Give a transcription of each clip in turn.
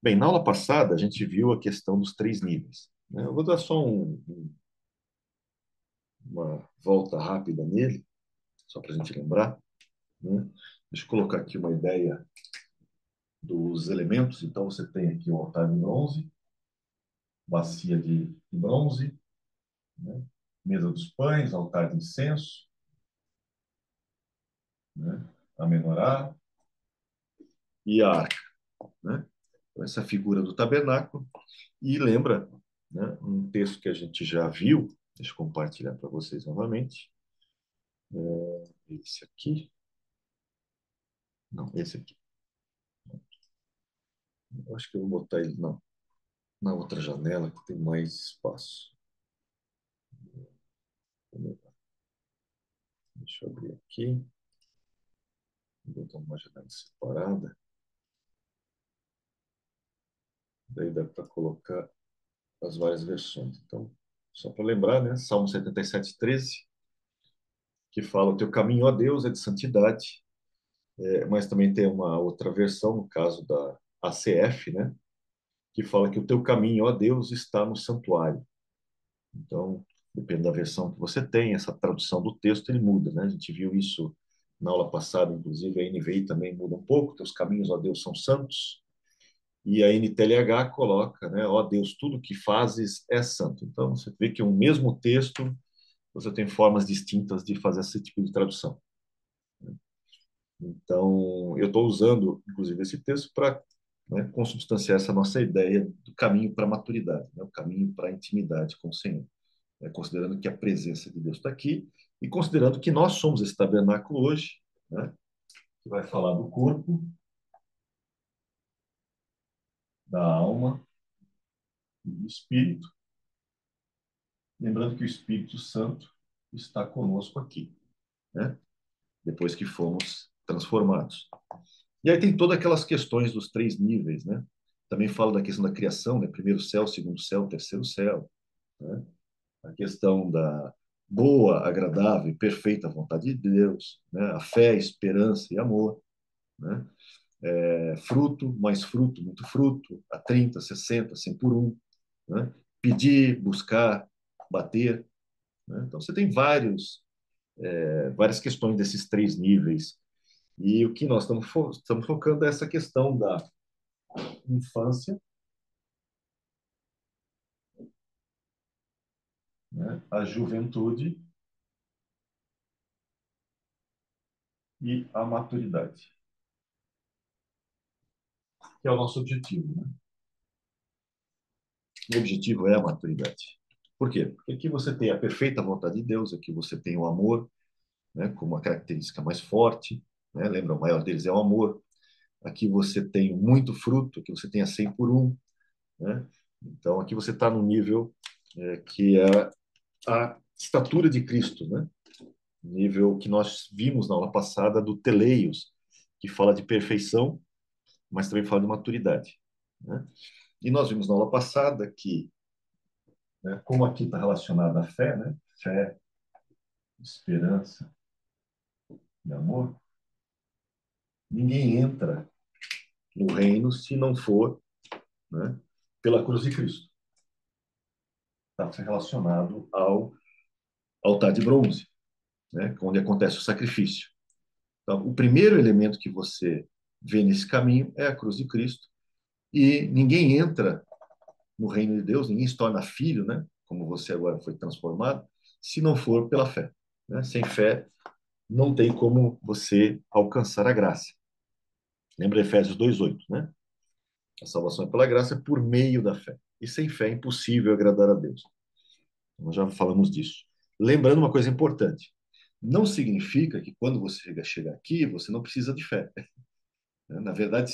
Bem, na aula passada a gente viu a questão dos três níveis, né? Eu vou dar só uma volta rápida nele, só para a gente lembrar, né? Deixa eu colocar aqui uma ideia dos elementos. Então, você tem aqui o altar de bronze, bacia de bronze, né? Mesa dos pães, altar de incenso, né? A menorá e a arca, né? Então, essa figura do tabernáculo. E lembra, né, um texto que a gente já viu, deixa eu compartilhar para vocês novamente. Esse aqui. Não, esse aqui. Eu acho que eu vou botar ele não, na outra janela, que tem mais espaço. Deixa eu abrir aqui. Vou botar uma janela separada. Daí dá para colocar as várias versões. Então, só para lembrar, né? Salmo 77:13, que fala: o teu caminho, ó Deus, é de santidade. Mas também tem uma outra versão, no caso da ACF, né? Que fala que o teu caminho, ó Deus, está no santuário. Então, depende da versão que você tem, essa tradução do texto ele muda, né? A gente viu isso na aula passada, inclusive a NVI também muda um pouco, teus caminhos, ó Deus, são santos. E a NTLH coloca, né, ó Deus, tudo que fazes é santo. Então, você vê que um mesmo texto, você tem formas distintas de fazer esse tipo de tradução. Então, eu estou usando, inclusive, esse texto para, né, consubstanciar essa nossa ideia do caminho para a maturidade, né, o caminho para a intimidade com o Senhor, né, considerando que a presença de Deus está aqui e considerando que nós somos esse tabernáculo hoje, né, que vai falar do corpo, da alma e do espírito, lembrando que o Espírito Santo está conosco aqui, né, depois que fomos transformados. E aí tem todas aquelas questões dos três níveis, né? Também fala da questão da criação, né? Primeiro céu, segundo céu, terceiro céu, né? A questão da boa, agradável e perfeita vontade de Deus, né? A fé, esperança e amor, né? Fruto, mais fruto, muito fruto, a 30, 60, 100 por um, né? Pedir, buscar, bater, né? Então você tem várias questões desses três níveis. E o que nós estamos focando é essa questão da infância, né? A juventude e a maturidade, que é o nosso objetivo, né? O objetivo é a maturidade. Por quê? Porque aqui você tem a perfeita vontade de Deus, aqui você tem o amor, né, como uma característica mais forte, né? Lembra, o maior deles é o amor. Aqui você tem muito fruto, aqui você tem a 100 por um, né? Então aqui você está no nível que é a estatura de Cristo, né? Nível que nós vimos na aula passada do teleios, que fala de perfeição, mas também fala de maturidade, né? E nós vimos na aula passada que, né, como aqui está relacionado à fé, né? Fé, esperança e amor, ninguém entra no reino se não for, né, pela cruz de Cristo. Está relacionado ao altar de bronze, né, onde acontece o sacrifício. Então, o primeiro elemento que você vê nesse caminho é a cruz de Cristo. E ninguém entra no reino de Deus, ninguém se torna filho, né, como você agora foi transformado, se não for pela fé, né? Sem fé, não tem como você alcançar a graça. Lembra Efésios 2:8, né? A salvação é pela graça por meio da fé. E sem fé é impossível agradar a Deus. Nós já falamos disso. Lembrando uma coisa importante: não significa que quando você chega aqui, você não precisa de fé. Na verdade,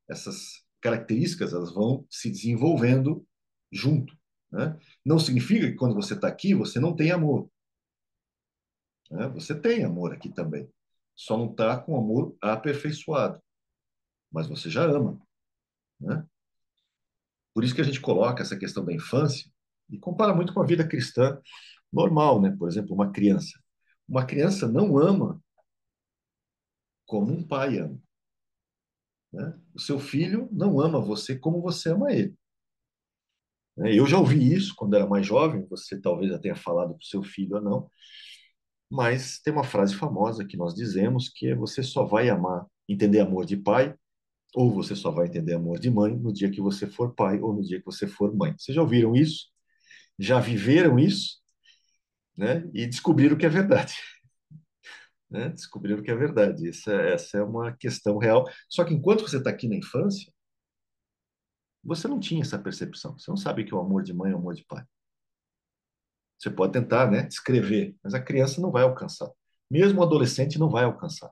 essas características elas vão se desenvolvendo junto, né? Não significa que quando você está aqui, você não tem amor, né? Você tem amor aqui também. Só não está com amor aperfeiçoado, mas você já ama, né? Por isso que a gente coloca essa questão da infância e compara muito com a vida cristã normal, né? Por exemplo, uma criança. Uma criança não ama como um pai ama, né? O seu filho não ama você como você ama ele. Né? Eu já ouvi isso quando era mais jovem, você talvez já tenha falado para o seu filho ou não, mas tem uma frase famosa que nós dizemos que é você só vai amar, entender amor de pai, ou você só vai entender amor de mãe no dia que você for pai ou no dia que você for mãe. Vocês já ouviram isso? Já viveram isso? Né? E descobriram que é verdade. Né? Descobriram que é verdade. Essa é uma questão real. Só que enquanto você está aqui na infância, você não tinha essa percepção. Você não sabe que o amor de mãe é o amor de pai. Você pode tentar, né, descrever, mas a criança não vai alcançar. Mesmo o adolescente não vai alcançar.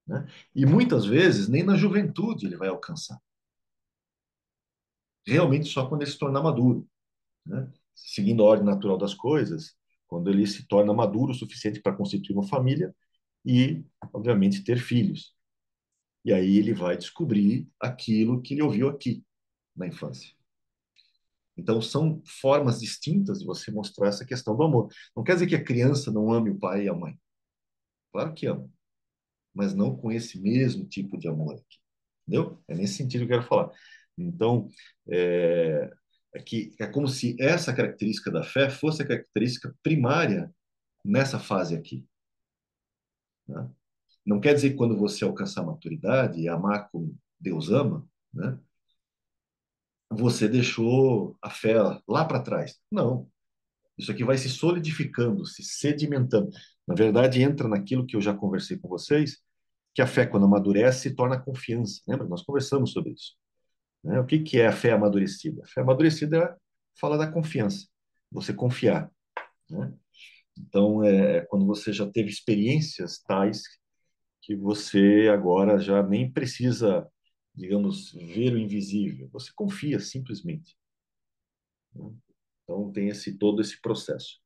Né? E muitas vezes, nem na juventude ele vai alcançar. Realmente só quando ele se tornar maduro. Né? Seguindo a ordem natural das coisas, quando ele se torna maduro o suficiente para constituir uma família e, obviamente, ter filhos. E aí ele vai descobrir aquilo que ele ouviu aqui na infância. Então, são formas distintas de você mostrar essa questão do amor. Não quer dizer que a criança não ame o pai e a mãe. Claro que ama, mas não com esse mesmo tipo de amor aqui. Entendeu? É nesse sentido que eu quero falar. Então, é, é como se essa característica da fé fosse a característica primária nessa fase aqui. Né? Não quer dizer que quando você alcançar a maturidade e amar como Deus ama, né, você deixou a fé lá para trás. Não. Isso aqui vai se solidificando, se sedimentando. Na verdade, entra naquilo que eu já conversei com vocês, que a fé, quando amadurece, se torna confiança. Lembra? Nós conversamos sobre isso. Né? O que que é a fé amadurecida? A fé amadurecida fala da confiança, você confiar. Né? Então, quando você já teve experiências tais que você agora já nem precisa, digamos, ver o invisível, você confia simplesmente. Né? Então, tem todo esse processo.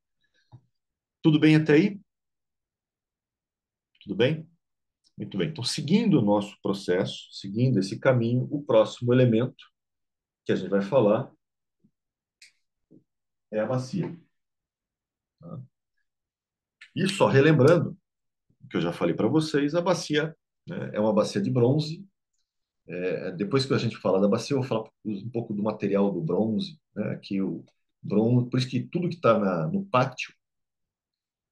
Tudo bem até aí? Tudo bem? Muito bem. Então, seguindo o nosso processo, seguindo esse caminho, o próximo elemento que a gente vai falar é a bacia. Tá? E só relembrando o que eu já falei para vocês, a bacia, né, é uma bacia de bronze. Depois que a gente falar da bacia, eu vou falar um pouco do material do bronze, né, que o bronze, por isso que tudo que está no pátio,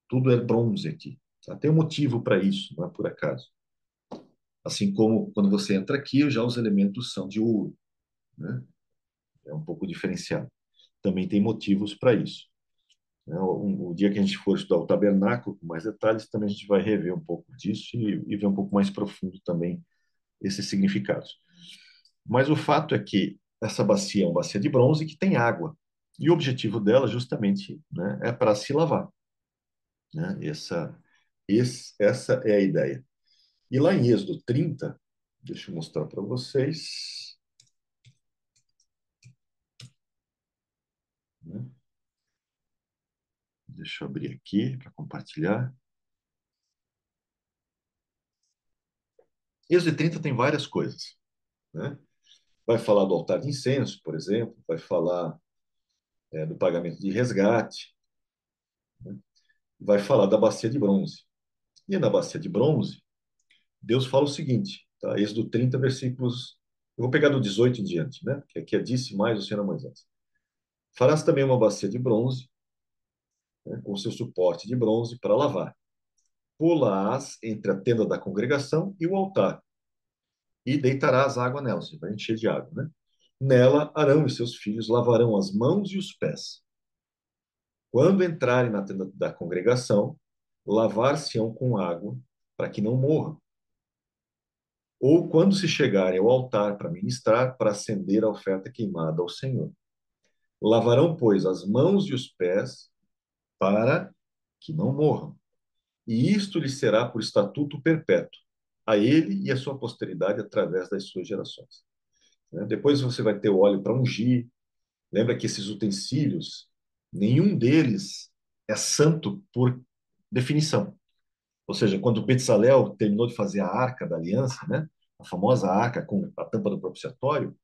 tudo é bronze aqui. Tá? Tem um motivo para isso, não é por acaso. Assim como quando você entra aqui, já os elementos são de ouro, né? É um pouco diferenciado. Também tem motivos para isso. Né? O dia que a gente for estudar o tabernáculo com mais detalhes, também a gente vai rever um pouco disso e ver um pouco mais profundo também esses significados. Mas o fato é que essa bacia é uma bacia de bronze que tem água. E o objetivo dela, justamente, né, é para se lavar. Né? Essa é a ideia. E lá em Êxodo 30, deixa eu mostrar para vocês. Né? Deixa eu abrir aqui para compartilhar. Êxodo 30 tem várias coisas. Né? Vai falar do altar de incenso, por exemplo, vai falar do pagamento de resgate, né? Vai falar da bacia de bronze. E na bacia de bronze, Deus fala o seguinte, tá? Êxodo 30, versículos. Eu vou pegar do 18 em diante, né? Que aqui é disse mais o Senhor a Moisés. Farás também uma bacia de bronze, né, com seu suporte de bronze para lavar. Pô-la-ás entre a tenda da congregação e o altar, e deitarás água nela, você vai encher de água, né? Nela, Arão e seus filhos lavarão as mãos e os pés. Quando entrarem na tenda da congregação, lavar-se-ão com água, para que não morram. Ou quando se chegarem ao altar para ministrar, para acender a oferta queimada ao Senhor. Lavarão, pois, as mãos e os pés para que não morram. E isto lhe será por estatuto perpétuo, a ele e a sua posteridade através das suas gerações. Depois você vai ter o óleo para ungir. Lembra que esses utensílios, nenhum deles é santo por definição. Ou seja, quando o Bezalel terminou de fazer a arca da aliança, né, a famosa arca com a tampa do propiciatório,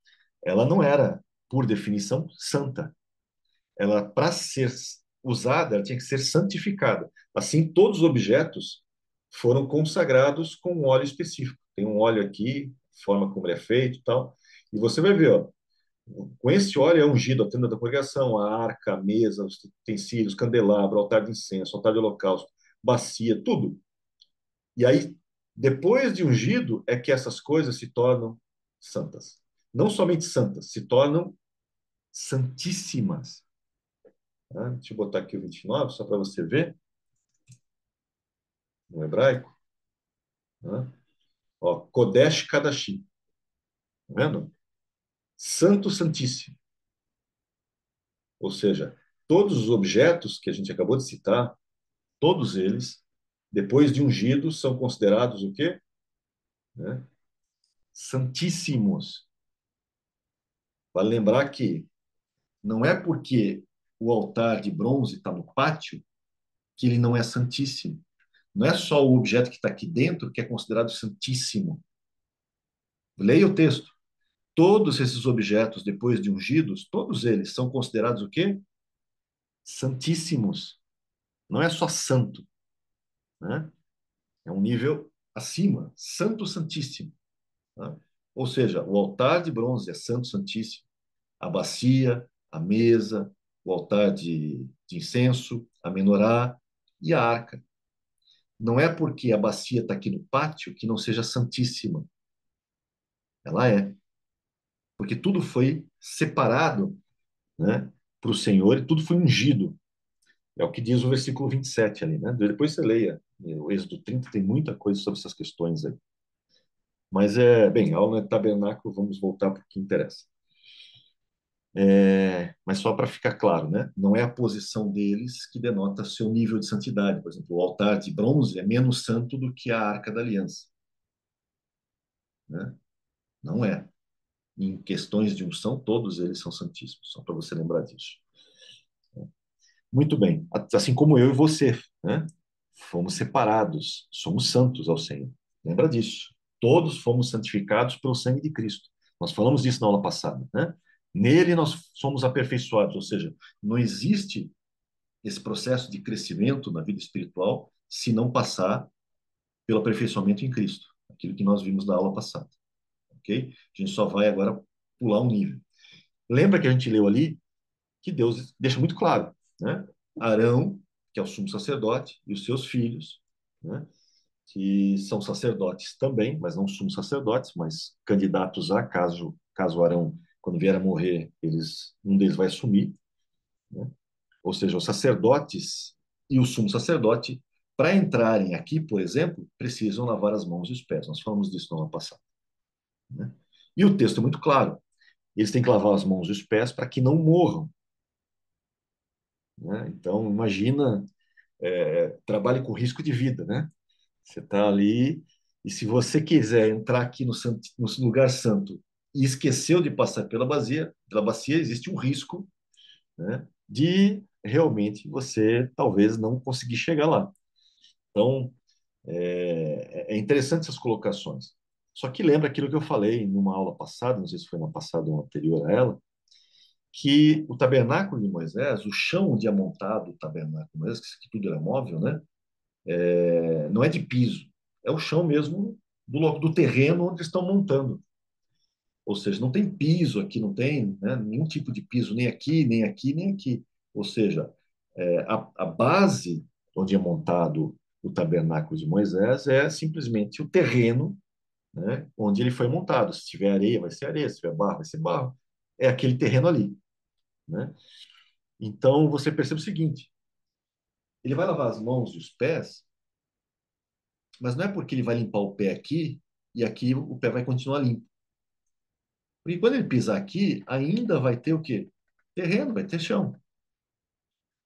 ela não era, por definição, santa. Ela, para ser usada, ela tinha que ser santificada. Assim, todos os objetos foram consagrados com um óleo específico. Tem um óleo aqui, forma como ele é feito e tal. E você vai ver, ó, com esse óleo é ungido a tenda da congregação, a arca, a mesa, os utensílios, candelabro, altar de incenso, altar de holocausto, bacia, tudo. E aí, depois de ungido, é que essas coisas se tornam santas. Não somente santas, se tornam santíssimas. Tá? Deixa eu botar aqui o 29, só para você ver, no hebraico. Tá? Ó, Kodesh Kadashim. Tá vendo? Santo Santíssimo. Ou seja, todos os objetos que a gente acabou de citar, todos eles, depois de ungidos, são considerados o quê? Né? Santíssimos. Vale lembrar que não é porque o altar de bronze está no pátio que ele não é santíssimo. Não é só o objeto que está aqui dentro que é considerado santíssimo. Leia o texto. Todos esses objetos, depois de ungidos, todos eles são considerados o quê? Santíssimos. Não é só santo, né? É um nível acima, santo santíssimo. Tá? Ou seja, o altar de bronze é santo santíssimo, a bacia, a mesa, o altar de incenso, a menorá e a arca. Não é porque a bacia está aqui no pátio que não seja santíssima. Ela é, porque tudo foi separado, né, para o Senhor e tudo foi ungido. É o que diz o versículo 27 ali, né? Depois você leia. O Êxodo 30 tem muita coisa sobre essas questões aí. Mas bem, a aula é tabernáculo, vamos voltar para o que interessa. Mas só para ficar claro, né? Não é a posição deles que denota seu nível de santidade. Por exemplo, o altar de bronze é menos santo do que a Arca da Aliança, né? Não é. Em questões de unção, todos eles são santíssimos, só para você lembrar disso. Muito bem. Assim como eu e você, né? Fomos separados, somos santos ao Senhor. Lembra disso. Todos fomos santificados pelo sangue de Cristo. Nós falamos disso na aula passada, né? Nele nós somos aperfeiçoados, ou seja, não existe esse processo de crescimento na vida espiritual se não passar pelo aperfeiçoamento em Cristo, aquilo que nós vimos na aula passada, ok? A gente só vai agora pular um nível. Lembra que a gente leu ali que Deus deixa muito claro, né? Arão, que é o sumo sacerdote, e os seus filhos, né? Que são sacerdotes também, mas não sumos sacerdotes, mas candidatos a caso Arão, quando vier a morrer, um deles vai assumir, né? Ou seja, os sacerdotes e o sumo sacerdote, para entrarem aqui, por exemplo, precisam lavar as mãos e os pés. Nós falamos disso no ano passado, né? E o texto é muito claro. Eles têm que lavar as mãos e os pés para que não morram, né? Então, imagina, trabalhe com risco de vida, né? Você está ali, e se você quiser entrar aqui no lugar santo e esqueceu de passar pela bacia, existe um risco, né, de realmente você talvez não conseguir chegar lá. Então, é interessante essas colocações. Só que lembra aquilo que eu falei numa aula passada, não sei se foi na passada ou anterior a ela, que o tabernáculo de Moisés, o chão onde é montado o tabernáculo de Moisés, que tudo era móvel, né? Não é de piso, é o chão mesmo do terreno onde estão montando. Ou seja, não tem piso aqui, não tem, né, nenhum tipo de piso, nem aqui, nem aqui, nem aqui. Ou seja, a base onde é montado o tabernáculo de Moisés é simplesmente o terreno, né, onde ele foi montado. Se tiver areia, vai ser areia, se tiver barro, vai ser barro. É aquele terreno ali, né? Então, você percebe o seguinte, ele vai lavar as mãos e os pés, mas não é porque ele vai limpar o pé aqui e aqui o pé vai continuar limpo. Porque quando ele pisar aqui, ainda vai ter o quê? Terreno, vai ter chão.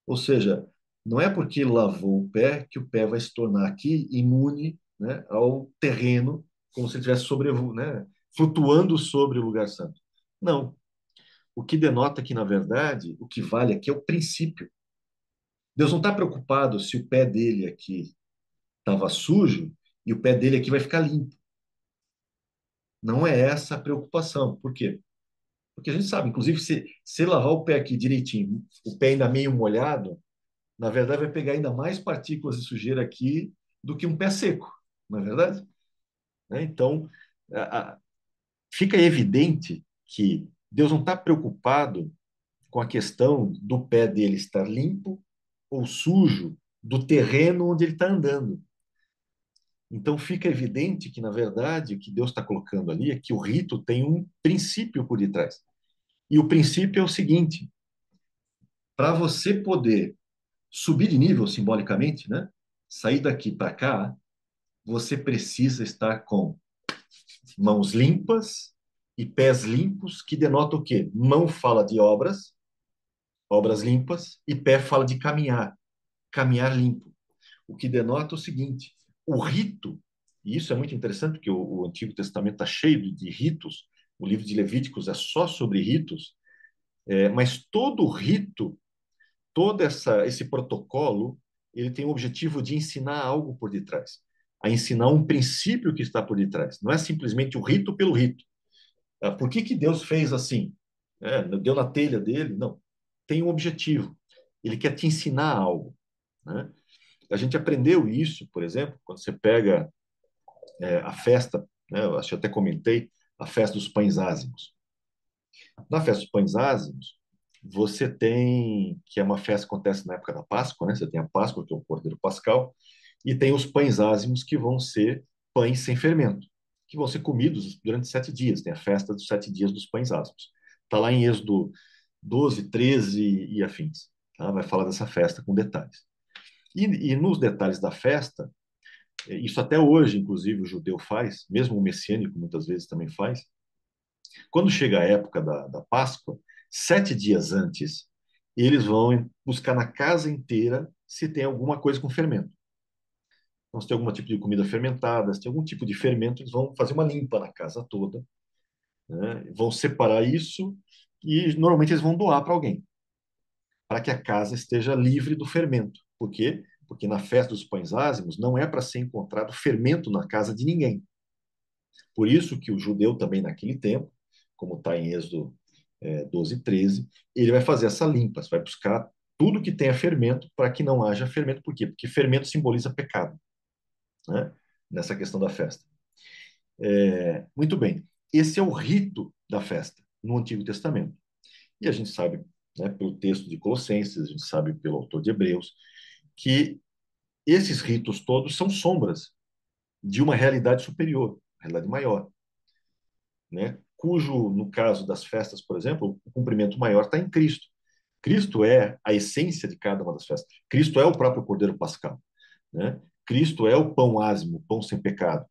Ou seja, não é porque ele lavou o pé que o pé vai se tornar aqui imune, né, ao terreno, como se ele estivesse né, flutuando sobre o lugar santo. Não. O que denota que, na verdade, o que vale aqui é o princípio. Deus não está preocupado se o pé dele aqui estava sujo e o pé dele aqui vai ficar limpo. Não é essa a preocupação. Por quê? Porque a gente sabe, inclusive, se lavar o pé aqui direitinho, o pé ainda meio molhado, na verdade vai pegar ainda mais partículas de sujeira aqui do que um pé seco, não é verdade? Né? Então, fica evidente que Deus não está preocupado com a questão do pé dele estar limpo ou sujo do terreno onde ele está andando. Então fica evidente que, na verdade, o que Deus está colocando ali é que o rito tem um princípio por detrás. E o princípio é o seguinte: para você poder subir de nível simbolicamente, né? Sair daqui para cá, você precisa estar com mãos limpas e pés limpos, que denota o quê? Mão fala de obras, obras limpas, e pé fala de caminhar, caminhar limpo. O que denota o seguinte: o rito, e isso é muito interessante, porque o Antigo Testamento está cheio de ritos, o livro de Levíticos é só sobre ritos, mas todo rito, esse protocolo, ele tem o objetivo de ensinar algo por detrás, a ensinar um princípio que está por detrás. Não é simplesmente o rito pelo rito. Por que que Deus fez assim? Deu na telha dele? Não. Tem um objetivo. Ele quer te ensinar algo, né? A gente aprendeu isso, por exemplo, quando você pega a festa, né? Eu acho que eu até comentei, a festa dos pães ázimos. Na festa dos pães ázimos, você tem, que é uma festa que acontece na época da Páscoa, né? Você tem a Páscoa, que é o Cordeiro Pascal, e tem os pães ázimos, que vão ser pães sem fermento, que vão ser comidos durante 7 dias. Tem a festa dos 7 dias dos pães ázimos. Está lá em Êxodo 12, 13 e afins. Tá? Vai falar dessa festa com detalhes. E nos detalhes da festa, isso até hoje, inclusive, o judeu faz, mesmo o messiânico muitas vezes também faz. Quando chega a época da Páscoa, 7 dias antes, eles vão buscar na casa inteira se tem alguma coisa com fermento. Então, se tem algum tipo de comida fermentada, se tem algum tipo de fermento, eles vão fazer uma limpa na casa toda, né? Vão separar isso e normalmente eles vão doar para alguém, para que a casa esteja livre do fermento. Por quê? Porque na festa dos pães ázimos não é para ser encontrado fermento na casa de ninguém. Por isso que o judeu também naquele tempo, como está em Êxodo 12, 13, ele vai fazer essa limpa, vai buscar tudo que tenha fermento para que não haja fermento. Por quê? Porque fermento simboliza pecado, né? Nessa questão da festa. Muito bem. Esse é o rito da festa no Antigo Testamento. E a gente sabe, né, pelo texto de Colossenses, a gente sabe pelo autor de Hebreus, que esses ritos todos são sombras de uma realidade superior, realidade maior, né? Cujo, no caso das festas, por exemplo, o cumprimento maior está em Cristo. Cristo é a essência de cada uma das festas. Cristo é o próprio Cordeiro Pascal, né? Cristo é o pão ázimo, o pão sem pecado,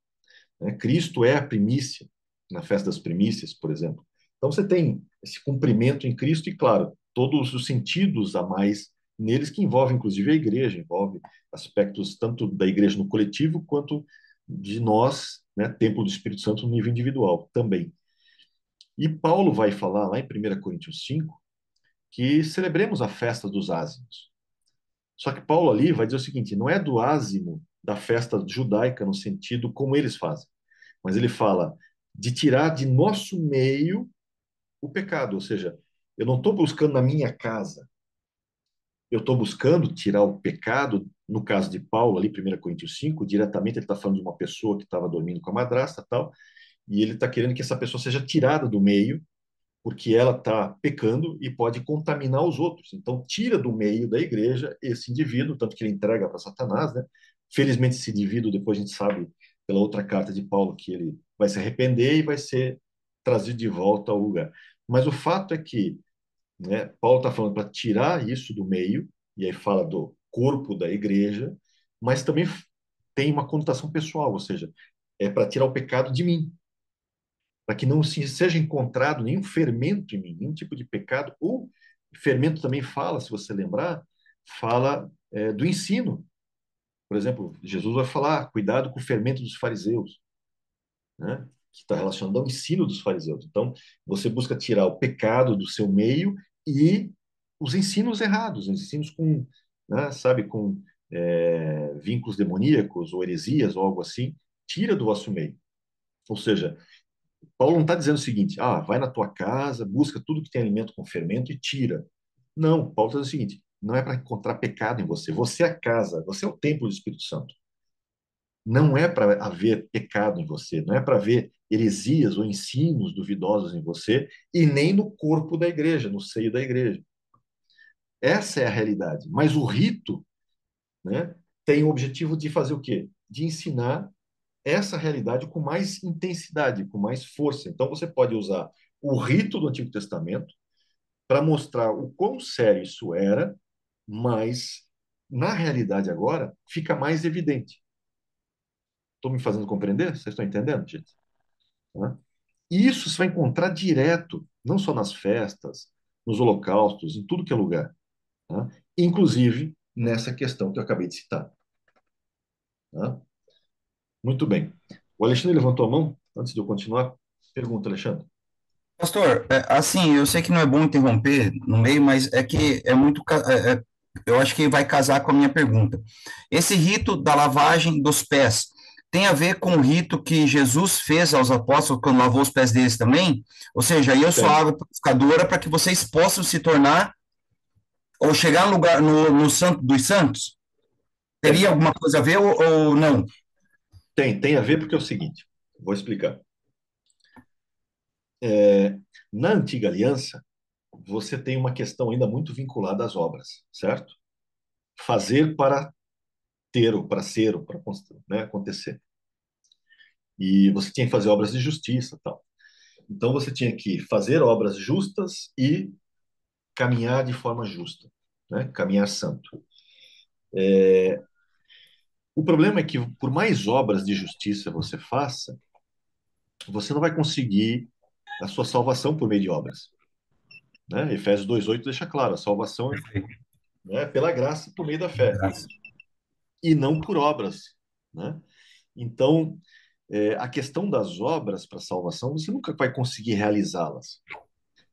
né? Cristo é a primícia na festa das primícias, por exemplo. Então você tem esse cumprimento em Cristo e, claro, todos os sentidos a mais neles que envolvem, inclusive, a igreja, envolve aspectos tanto da igreja no coletivo quanto de nós, né, templo do Espírito Santo no nível individual também. E Paulo vai falar lá em 1 Coríntios 5 que celebremos a festa dos ázimos. Só que Paulo ali vai dizer o seguinte: não é do ázimo da festa judaica no sentido como eles fazem, mas ele fala de tirar de nosso meio o pecado, ou seja, eu não estou buscando na minha casa, eu estou buscando tirar o pecado, no caso de Paulo, ali, 1 Coríntios 5 diretamente ele está falando de uma pessoa que estava dormindo com a madrasta tal, e ele está querendo que essa pessoa seja tirada do meio, porque ela está pecando e pode contaminar os outros. Então, tira do meio da igreja esse indivíduo, tanto que ele entrega para Satanás, né? Felizmente, esse indivíduo, depois a gente sabe pela outra carta de Paulo que ele vai se arrepender e vai ser trazido de volta ao lugar. Mas o fato é que, né, Paulo está falando para tirar isso do meio, e aí fala do corpo da igreja, mas também tem uma conotação pessoal, ou seja, é para tirar o pecado de mim, para que não seja encontrado nenhum fermento em mim, nenhum tipo de pecado. Ou fermento também fala, se você lembrar, fala do ensino. Por exemplo, Jesus vai falar, cuidado com o fermento dos fariseus, né? Que está relacionado ao ensino dos fariseus. Então, você busca tirar o pecado do seu meio e os ensinos errados, os ensinos com, né, sabe, com vínculos demoníacos ou heresias ou algo assim, tira do vosso meio. Ou seja, Paulo não está dizendo o seguinte: vai na tua casa, busca tudo que tem alimento com fermento e tira. Não, Paulo está dizendo o seguinte: não é para encontrar pecado em você. Você é a casa, você é o templo do Espírito Santo. não é para haver pecado em você, não é para haver heresias ou ensinos duvidosos em você, e nem no corpo da igreja, no seio da igreja. Essa é a realidade. Mas o rito, né, tem o objetivo de fazer o quê? De ensinar essa realidade com mais intensidade, com mais força. Então, você pode usar o rito do Antigo Testamento para mostrar o quão sério isso era, mas na realidade agora fica mais evidente. Estou me fazendo compreender? Vocês estão entendendo, gente? Né? E isso você vai encontrar direto, não só nas festas, nos holocaustos, em tudo que é lugar, né? Inclusive nessa questão que eu acabei de citar. Né? Muito bem. O Alexandre levantou a mão antes de eu continuar. Pergunta, Alexandre. Pastor, assim, eu sei que não é bom interromper no meio, mas é que é muito, eu acho que vai casar com a minha pergunta. Esse rito da lavagem dos pés tem a ver com o rito que Jesus fez aos apóstolos quando lavou os pés deles também? Ou seja, eu sou a Tem. água purificadora para que vocês possam se tornar ou chegar no lugar no Santo dos Santos? Teria Tem. alguma coisa a ver ou não? Tem a ver porque é o seguinte, vou explicar. É, na antiga aliança, você tem uma questão ainda muito vinculada às obras, certo? Fazer para ter, ou para ser, ou para, né, acontecer. E você tinha que fazer obras de justiça, tal. Então você tinha que fazer obras justas e caminhar de forma justa, né? Caminhar santo. O problema é que por mais obras de justiça você faça, você não vai conseguir a sua salvação por meio de obras, né? Efésios 2:8 deixa claro, a salvação, né, pela graça por meio da fé e não por obras, né? Então, a questão das obras para salvação, você nunca vai conseguir realizá-las.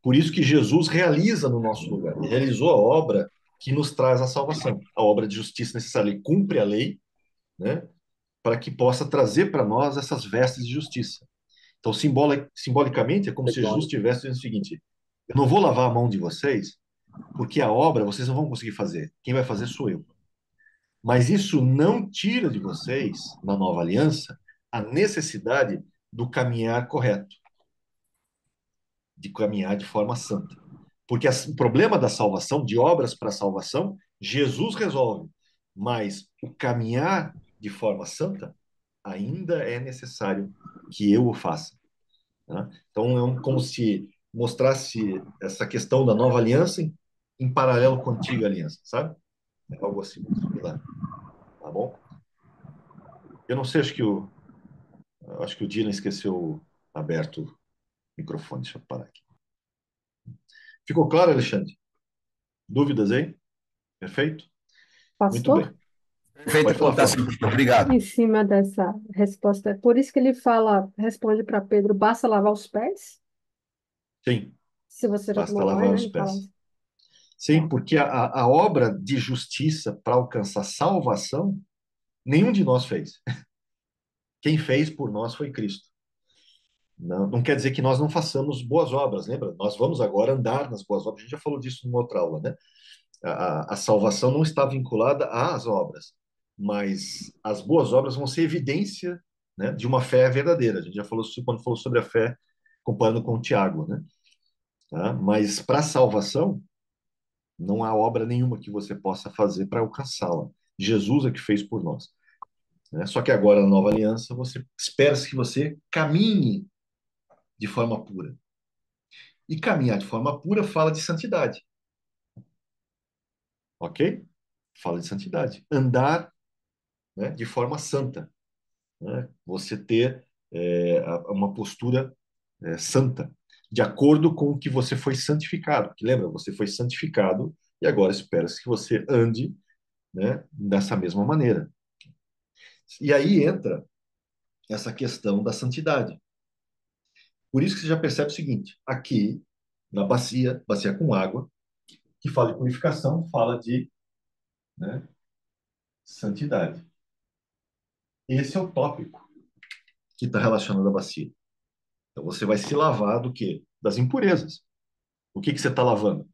Por isso que Jesus realiza no nosso lugar. Ele realizou a obra que nos traz a salvação, a obra de justiça necessária. Ele cumpre a lei, né, para que possa trazer para nós essas vestes de justiça. Então, simbolicamente, é como se Jesus estivesse dizendo o seguinte: eu não vou lavar a mão de vocês, porque a obra vocês não vão conseguir fazer. Quem vai fazer sou eu. Mas isso não tira de vocês, na nova aliança, a necessidade do caminhar correto, de caminhar de forma santa. Porque o problema da salvação, de obras para a salvação, Jesus resolve. Mas o caminhar de forma santa ainda é necessário que eu o faça. Né? Então, como se mostrasse essa questão da nova aliança em paralelo com a antiga aliança, sabe? É algo assim muito similar, tá bom? Eu não sei, acho que o Dylan esqueceu aberto o microfone. Deixa eu parar aqui. Ficou claro, Alexandre? Dúvidas aí? Perfeito? Muito Pastor, bem. Perfeita Pode falar, colocação, Flávio. pastor. Obrigado. em cima dessa resposta, é por isso que ele fala, responde para Pedro, basta lavar os pés? Sim, Se você já basta tomou banho, lavar né? os Ele fala pés. assim. Sim, porque a obra de justiça para alcançar salvação, nenhum de nós fez. Quem fez por nós foi Cristo. Não, não quer dizer que nós não façamos boas obras, lembra? Nós vamos agora andar nas boas obras. A gente já falou disso numa outra aula, né? A salvação não está vinculada às obras, mas as boas obras vão ser evidência, né, de uma fé verdadeira. A gente já falou quando falou sobre a fé, comparando com o Tiago, né? Tá? Mas para a salvação, não há obra nenhuma que você possa fazer para alcançá-la. Jesus é que fez por nós. Né? Só que agora, na nova aliança, você espera-se que você caminhe de forma pura. E caminhar de forma pura fala de santidade, ok? Fala de santidade. Andar, né, de forma santa, né? Você ter uma postura santa, de acordo com o que você foi santificado. Porque lembra, você foi santificado e agora espera-se que você ande, né, dessa mesma maneira. E aí entra essa questão da santidade. Por isso que você já percebe o seguinte: aqui na bacia, bacia com água, que fala de purificação, fala de, né, santidade. Esse é o tópico que está relacionado à bacia. Então você vai se lavar do quê? Das impurezas. O que que você está lavando?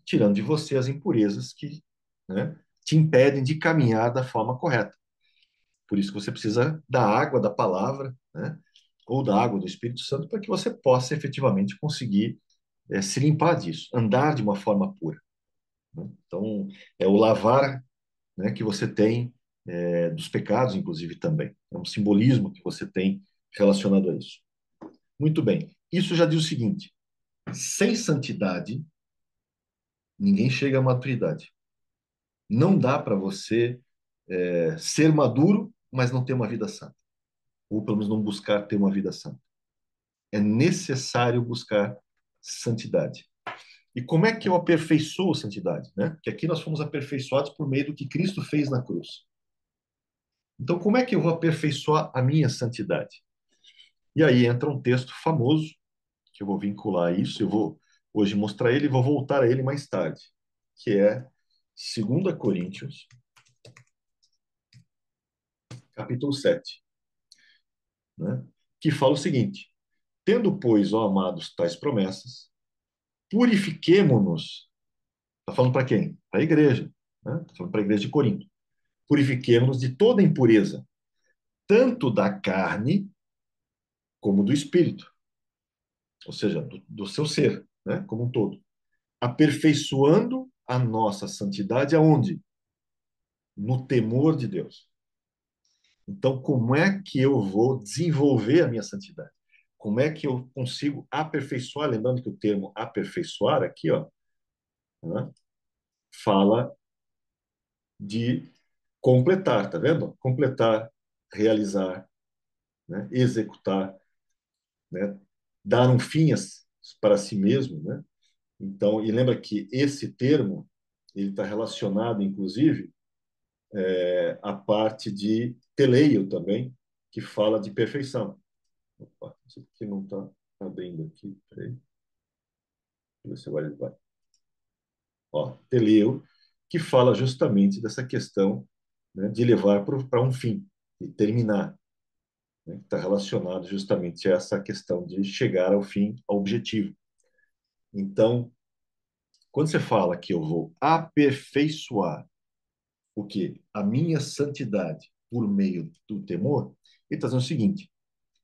Tirando de você as impurezas que, né, te impedem de caminhar da forma correta. Por isso que você precisa da água da palavra, né? Ou da água do Espírito Santo, para que você possa efetivamente conseguir se limpar disso, andar de uma forma pura, né? Então, é o lavar, né, que você tem dos pecados, inclusive, também. É um simbolismo que você tem relacionado a isso. Muito bem. Isso já diz o seguinte: sem santidade, ninguém chega à maturidade. Não dá para você ser maduro, mas não ter uma vida santa. Ou pelo menos não buscar ter uma vida santa. É necessário buscar santidade. E como é que eu aperfeiçoo a santidade, né? Porque aqui nós fomos aperfeiçoados por meio do que Cristo fez na cruz. Então, como é que eu vou aperfeiçoar a minha santidade? E aí entra um texto famoso, que eu vou vincular a isso, eu vou hoje mostrar ele e vou voltar a ele mais tarde, que é 2 Coríntios, capítulo 7, né? Que fala o seguinte: tendo, pois, ó amados, tais promessas, purifiquemo-nos. Está falando para quem? Para a igreja, né? Está falando para a igreja de Corinto. Purifiquemo-nos de toda impureza, tanto da carne como do espírito, ou seja, do seu ser, né? Como um todo. Aperfeiçoando a nossa santidade aonde? No temor de Deus. Então, como é que eu vou desenvolver a minha santidade? Como é que eu consigo aperfeiçoar? Lembrando que o termo aperfeiçoar aqui, ó, né, fala de completar, tá vendo? Completar, realizar, né, executar, né, dar um fim para si mesmo, né? Então, e lembra que esse termo ele está relacionado, inclusive, à parte de teleio também, que fala de perfeição. Opa, isso aqui não está abrindo aqui. Peraí. Deixa eu ver se agora ele vai. Ó, teleu, que fala justamente dessa questão, né, de levar para um fim, de terminar, né, que está relacionado justamente a essa questão de chegar ao fim, ao objetivo. Então, quando você fala que eu vou aperfeiçoar o quê? A minha santidade por meio do temor, ele está dizendo o seguinte: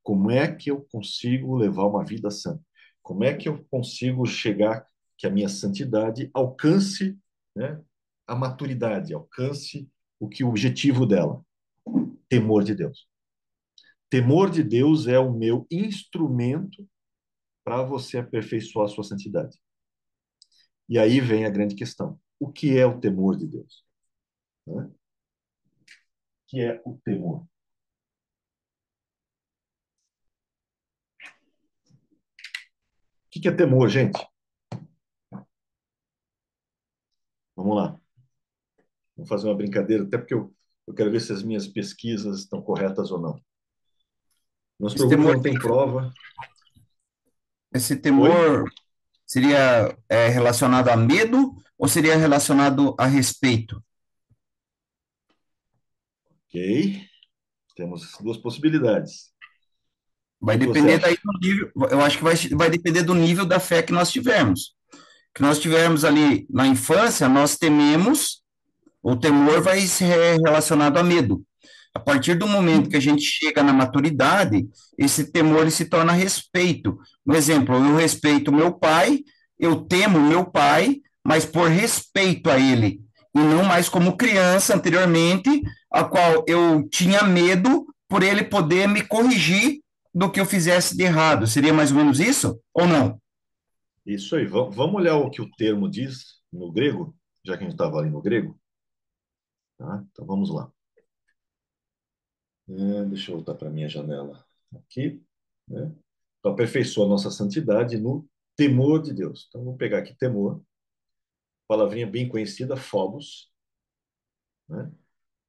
como é que eu consigo levar uma vida santa? Como é que eu consigo chegar que a minha santidade alcance, né, a maturidade, alcance o objetivo dela? Temor de Deus. Temor de Deus é o meu instrumento para você aperfeiçoar a sua santidade. E aí vem a grande questão: o que é o temor de Deus? Né? O que é o temor? O que é temor, gente? Vamos lá. Vamos fazer uma brincadeira, até porque eu quero ver se as minhas pesquisas estão corretas ou não. Não se Esse preocupe, temor, não tem prova. esse Oi? temor seria relacionado a medo ou seria relacionado a respeito? Ok. Temos duas possibilidades. O Vai que que você depender daí acha? do nível, eu acho que vai depender do nível da fé que nós tivermos. Que nós tivermos ali na infância, nós tememos, o temor vai ser relacionado a medo. A partir do momento que a gente chega na maturidade, esse temor ele se torna respeito. Um exemplo, eu respeito meu pai, eu temo meu pai, mas por respeito a ele, e não mais como criança anteriormente, a qual eu tinha medo por ele poder me corrigir do que eu fizesse de errado. Seria mais ou menos isso? Ou não? Isso aí. Vamos olhar o que o termo diz no grego, já que a gente estava ali no grego. Tá? Então vamos lá. Deixa eu voltar para a minha janela aqui. Né? Então, aperfeiçoa a nossa santidade no temor de Deus. Então, vamos pegar aqui temor, palavrinha bem conhecida, phobos. Né?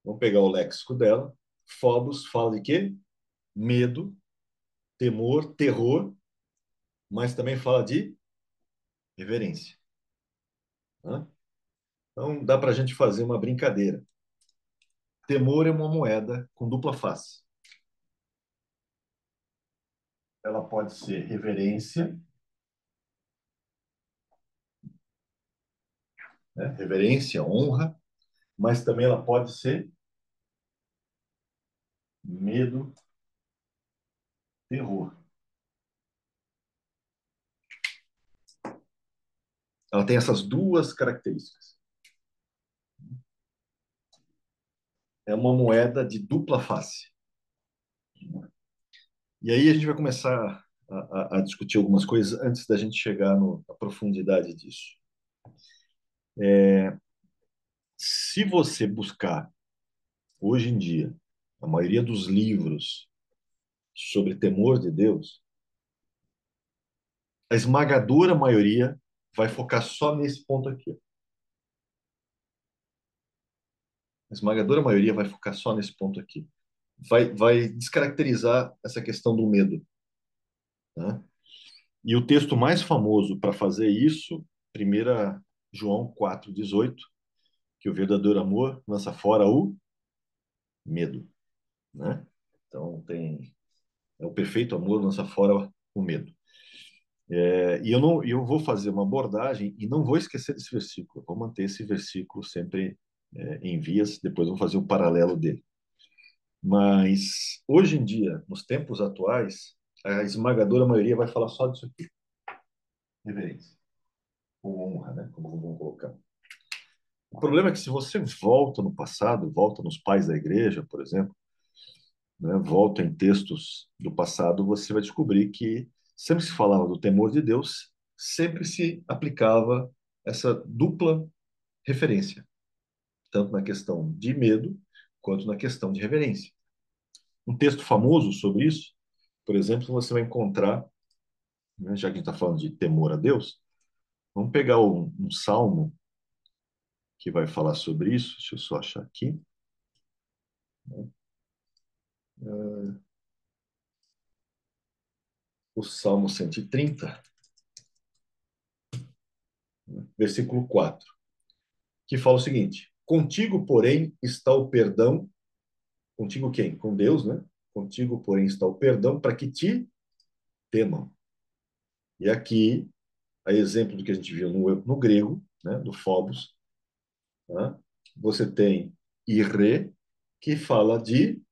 Vamos pegar o léxico dela. Phobos fala de quê? Medo, temor, terror, mas também fala de reverência. Né? Então, dá para a gente fazer uma brincadeira. Temor é uma moeda com dupla face. Ela pode ser reverência, né? Reverência, honra, mas também ela pode ser medo, terror. Ela tem essas duas características. É uma moeda de dupla face. E aí a gente vai começar a discutir algumas coisas antes da gente chegar na profundidade disso. Se você buscar, hoje em dia, a maioria dos livros sobre temor de Deus, a esmagadora maioria vai focar só nesse ponto aqui. A esmagadora maioria vai focar só nesse ponto aqui. Vai descaracterizar essa questão do medo, né? E o texto mais famoso para fazer isso, 1 João 4,18, que o verdadeiro amor lança fora o medo, né? Então o perfeito amor lança fora o medo. E eu vou fazer uma abordagem e não vou esquecer desse versículo. Eu vou manter esse versículo sempre em vias. Depois vou fazer o paralelo dele. Mas hoje em dia, nos tempos atuais, a esmagadora maioria vai falar só disso aqui: reverência ou honra, né? Como vamos colocar. O problema é que se você volta no passado, volta nos pais da igreja, por exemplo, né, volta em textos do passado, você vai descobrir que sempre se falava do temor de Deus, sempre se aplicava essa dupla referência, tanto na questão de medo quanto na questão de reverência. Um texto famoso sobre isso, por exemplo, você vai encontrar, né, já que a gente está falando de temor a Deus, vamos pegar um salmo que vai falar sobre isso, deixa eu só achar aqui. O Salmo 130, versículo 4, que fala o seguinte: contigo, porém, está o perdão. Contigo quem? Com Deus, né? Contigo, porém, está o perdão para que te temam. E aqui, a exemplo do que a gente viu no grego, né? Do phobos, né? Você tem ire, que fala de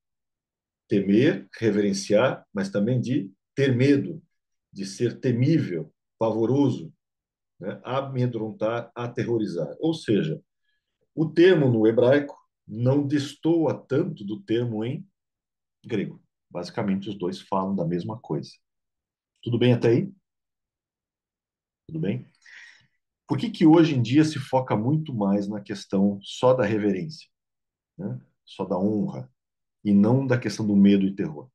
temer, reverenciar, mas também de ter medo, de ser temível, pavoroso, né? Amedrontar, aterrorizar. Ou seja, o termo no hebraico não destoa tanto do termo em grego. Basicamente, os dois falam da mesma coisa. Tudo bem até aí? Tudo bem? Por que que hoje em dia se foca muito mais na questão só da reverência, né? Só da honra, e não da questão do medo e terror?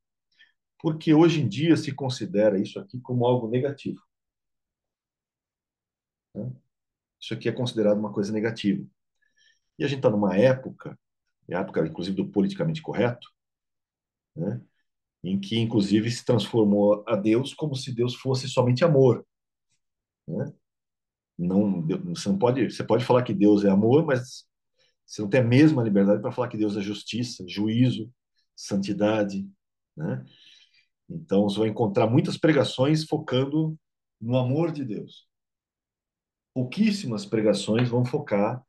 Porque hoje em dia se considera isso aqui como algo negativo, né? Isso aqui é considerado uma coisa negativa. E a gente está numa época, época inclusive do politicamente correto, né? Em que inclusive se transformou a Deus como se Deus fosse somente amor, né? Não, você não pode, você pode falar que Deus é amor, mas você não tem a mesma liberdade para falar que Deus é justiça, juízo, santidade, né? Então você vai encontrar muitas pregações focando no amor de Deus. Pouquíssimas pregações vão focar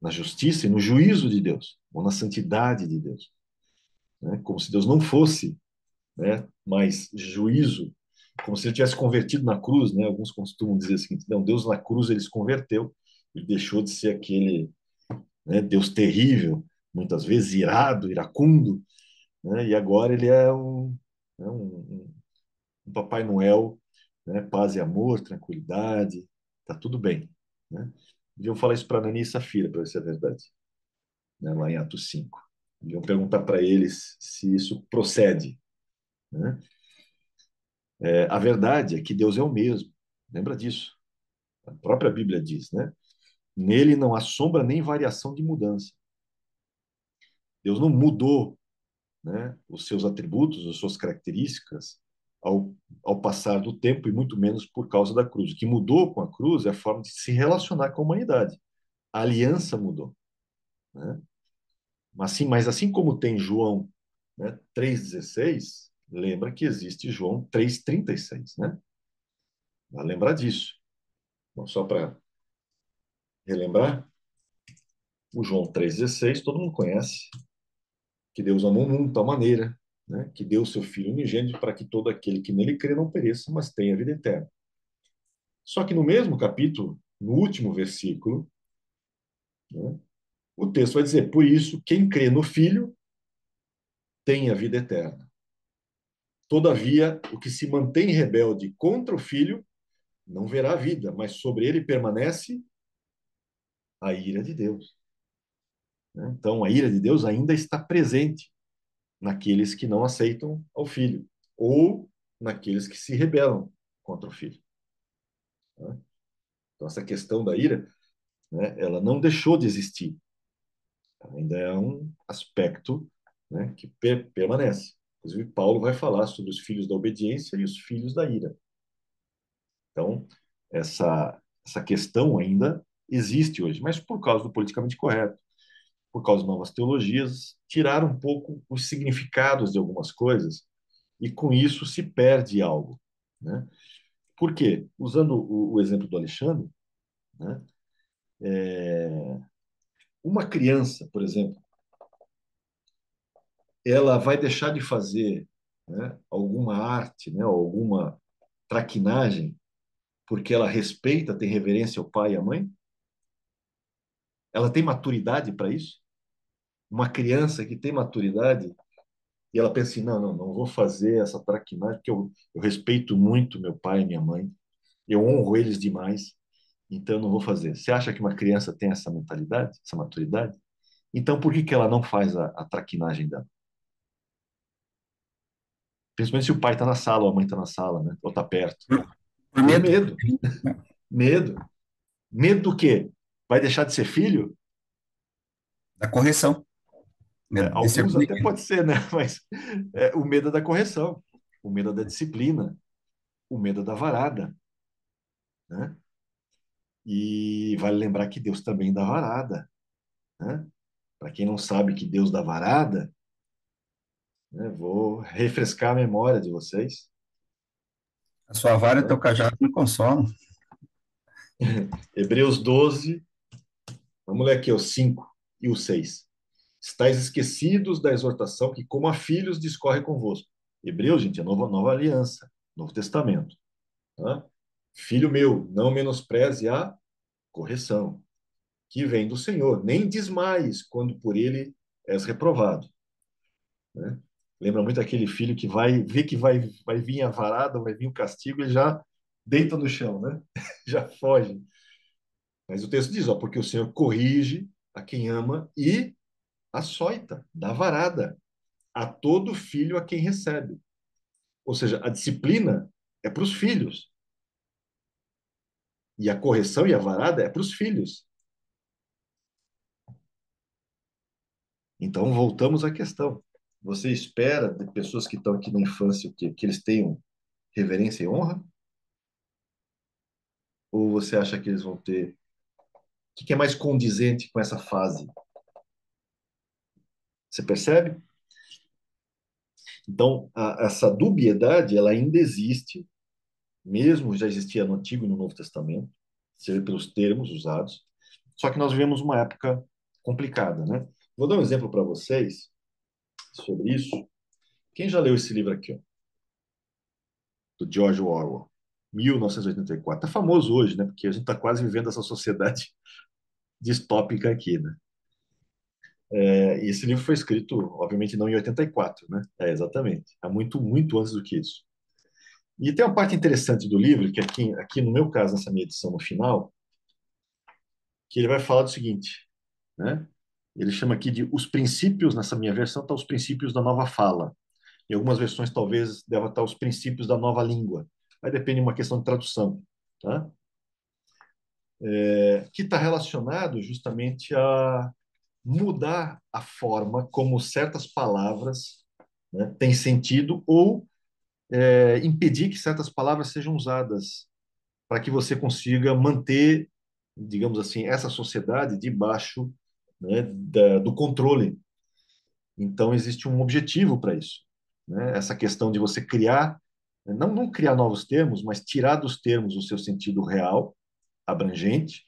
na justiça e no juízo de Deus, ou na santidade de Deus, né? Como se Deus não fosse, né, mais juízo, como se ele tivesse convertido na cruz, né? Alguns costumam dizer o seguinte: não, Deus na cruz ele se converteu, ele deixou de ser aquele, né, Deus terrível, muitas vezes irado, iracundo, né? E agora ele é né, um Papai Noel, né? Paz e amor, tranquilidade, tá tudo bem, né? Deviam falar isso para Anania e Safira, para ver se é verdade, né? Lá em Atos 5. Deviam perguntar para eles se isso procede, né? A verdade é que Deus é o mesmo, lembra disso? A própria Bíblia diz, né? Nele não há sombra nem variação de mudança. Deus não mudou, né, os seus atributos, as suas características ao passar do tempo e muito menos por causa da cruz. O que mudou com a cruz é a forma de se relacionar com a humanidade. A aliança mudou, né? Mas assim como tem João, né, 3,16, lembra que existe João 3,36, né? Vai lembrar disso. Bom, só para relembrar, o João 3,16 todo mundo conhece, que Deus amou o mundo de tal maneira né, que deu o seu Filho unigênito para que todo aquele que nele crê não pereça, mas tenha vida eterna. Só que no mesmo capítulo, no último versículo, né, o texto vai dizer: por isso, quem crê no Filho tem a vida eterna. Todavia, o que se mantém rebelde contra o Filho não verá a vida, mas sobre ele permanece a ira de Deus. Né? Então, a ira de Deus ainda está presente naqueles que não aceitam ao Filho, ou naqueles que se rebelam contra o Filho. Né? Então, essa questão da ira, né, ela não deixou de existir. Ainda é um aspecto, né, que permanece. Inclusive, Paulo vai falar sobre os filhos da obediência e os filhos da ira. Então, essa questão ainda existe hoje, mas por causa do politicamente correto, por causa de novas teologias, tiraram um pouco os significados de algumas coisas e com isso se perde algo, né? Por quê? Usando o exemplo do Alexandre, né? Uma criança, por exemplo, ela vai deixar de fazer, né, alguma arte, né, ou alguma traquinagem porque ela respeita, tem reverência ao pai e à mãe? Ela tem maturidade para isso? Uma criança que tem maturidade e ela pensa assim, não vou fazer essa traquinagem porque eu respeito muito meu pai e minha mãe, eu honro eles demais, então eu não vou fazer. Você acha que uma criança tem essa mentalidade, essa maturidade? Então por que que ela não faz a traquinagem dela? Principalmente se o pai está na sala ou a mãe está na sala, né? Ou está perto. Por Por medo, medo. Medo. Medo do quê? Vai deixar de ser filho? da correção, É, medo de ser alguns até corrigido. pode ser, né? Mas o medo é da correção, o medo é da disciplina, o medo é da varada, né? E vale lembrar que Deus também dá varada, né? Para quem não sabe que Deus dá varada, né, vou refrescar a memória de vocês, A sua vara e teu né? cajado me consolam. Hebreus 12, vamos ler aqui o 5 e o 6. Estais esquecidos da exortação que, como a filhos, discorre convosco. Hebreus, gente, é nova aliança, Novo Testamento. Tá? Filho meu, não menospreze a correção, que vem do Senhor. Nem desmaies quando por ele és reprovado. Né? Lembra muito aquele filho que vai ver que vai vir a varada, vai vir o castigo e já deita no chão, né? Já foge. Mas o texto diz, ó, porque o Senhor corrige a quem ama e açoita, dá varada a todo filho a quem recebe. Ou seja, a disciplina é para os filhos e a correção e a varada é para os filhos. Então, voltamos à questão. Você espera de pessoas que estão aqui na infância que eles tenham reverência e honra? Ou você acha que eles vão ter? O que é mais condizente com essa fase? Você percebe? Então, essa dubiedade, ela ainda existe, mesmo já existia no Antigo e no Novo Testamento, seja pelos termos usados. Só que nós vivemos uma época complicada, né? Vou dar um exemplo para vocês sobre isso. Quem já leu esse livro aqui, ó, do George Orwell, 1984? É famoso hoje, né? Porque a gente está quase vivendo essa sociedade distópica aqui, né? E esse livro foi escrito, obviamente, não em 84, né? Exatamente. Há muito antes do que isso. E tem uma parte interessante do livro, que aqui no meu caso, nessa minha edição no final, que ele vai falar do seguinte, né? Ele chama aqui de os princípios, nessa minha versão, está os princípios da nova fala. Em algumas versões, talvez, deva estar os princípios da nova língua. Aí depende de uma questão de tradução, tá? Que está relacionado justamente a mudar a forma como certas palavras, né, têm sentido ou impedir que certas palavras sejam usadas para que você consiga manter, digamos assim, essa sociedade debaixo, né, do controle. Então, existe um objetivo para isso, né? Essa questão de você criar, não criar novos termos, mas tirar dos termos o seu sentido real, abrangente,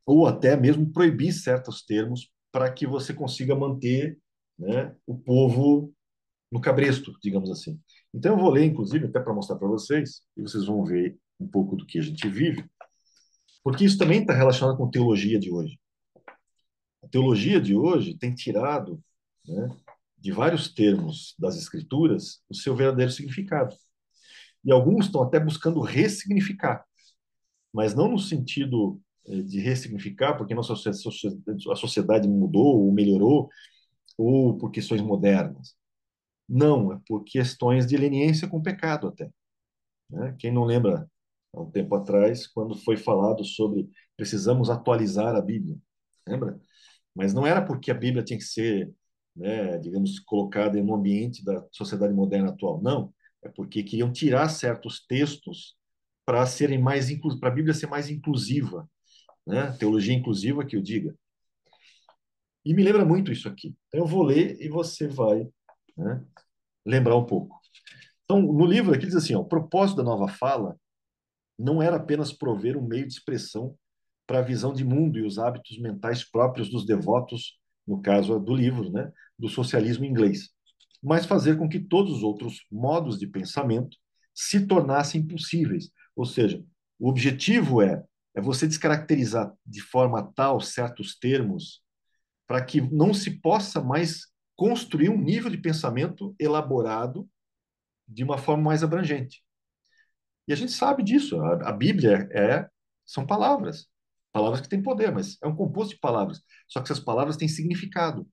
ou até mesmo proibir certos termos para que você consiga manter, né, o povo no cabresto, digamos assim. Então eu vou ler, inclusive, até para mostrar para vocês, e vocês vão ver um pouco do que a gente vive, porque isso também está relacionado com a teologia de hoje. A teologia de hoje tem tirado, né, de vários termos das escrituras o seu verdadeiro significado. E alguns estão até buscando ressignificar, mas não no sentido de ressignificar porque a sociedade mudou ou melhorou, ou por questões modernas. Não, é por questões de leniência com o pecado até. Né? Quem não lembra, há um tempo atrás, quando foi falado sobre precisamos atualizar a Bíblia, lembra? Mas não era porque a Bíblia tinha que ser, né, digamos, colocada no ambiente da sociedade moderna atual. Não, é porque queriam tirar certos textos para serem mais para a Bíblia ser mais inclusiva, né? Teologia inclusiva que eu diga. E me lembra muito isso aqui. Então eu vou ler e você vai, né, lembrar um pouco. Então, no livro aqui diz assim, ó, o propósito da nova fala não era apenas prover um meio de expressão para a visão de mundo e os hábitos mentais próprios dos devotos, no caso do livro, né, do socialismo inglês, mas fazer com que todos os outros modos de pensamento se tornassem possíveis. Ou seja, o objetivo é você descaracterizar de forma tal certos termos para que não se possa mais construir um nível de pensamento elaborado de uma forma mais abrangente. E a gente sabe disso. A Bíblia são palavras, palavras que têm poder, mas é um composto de palavras. Só que essas palavras têm significado,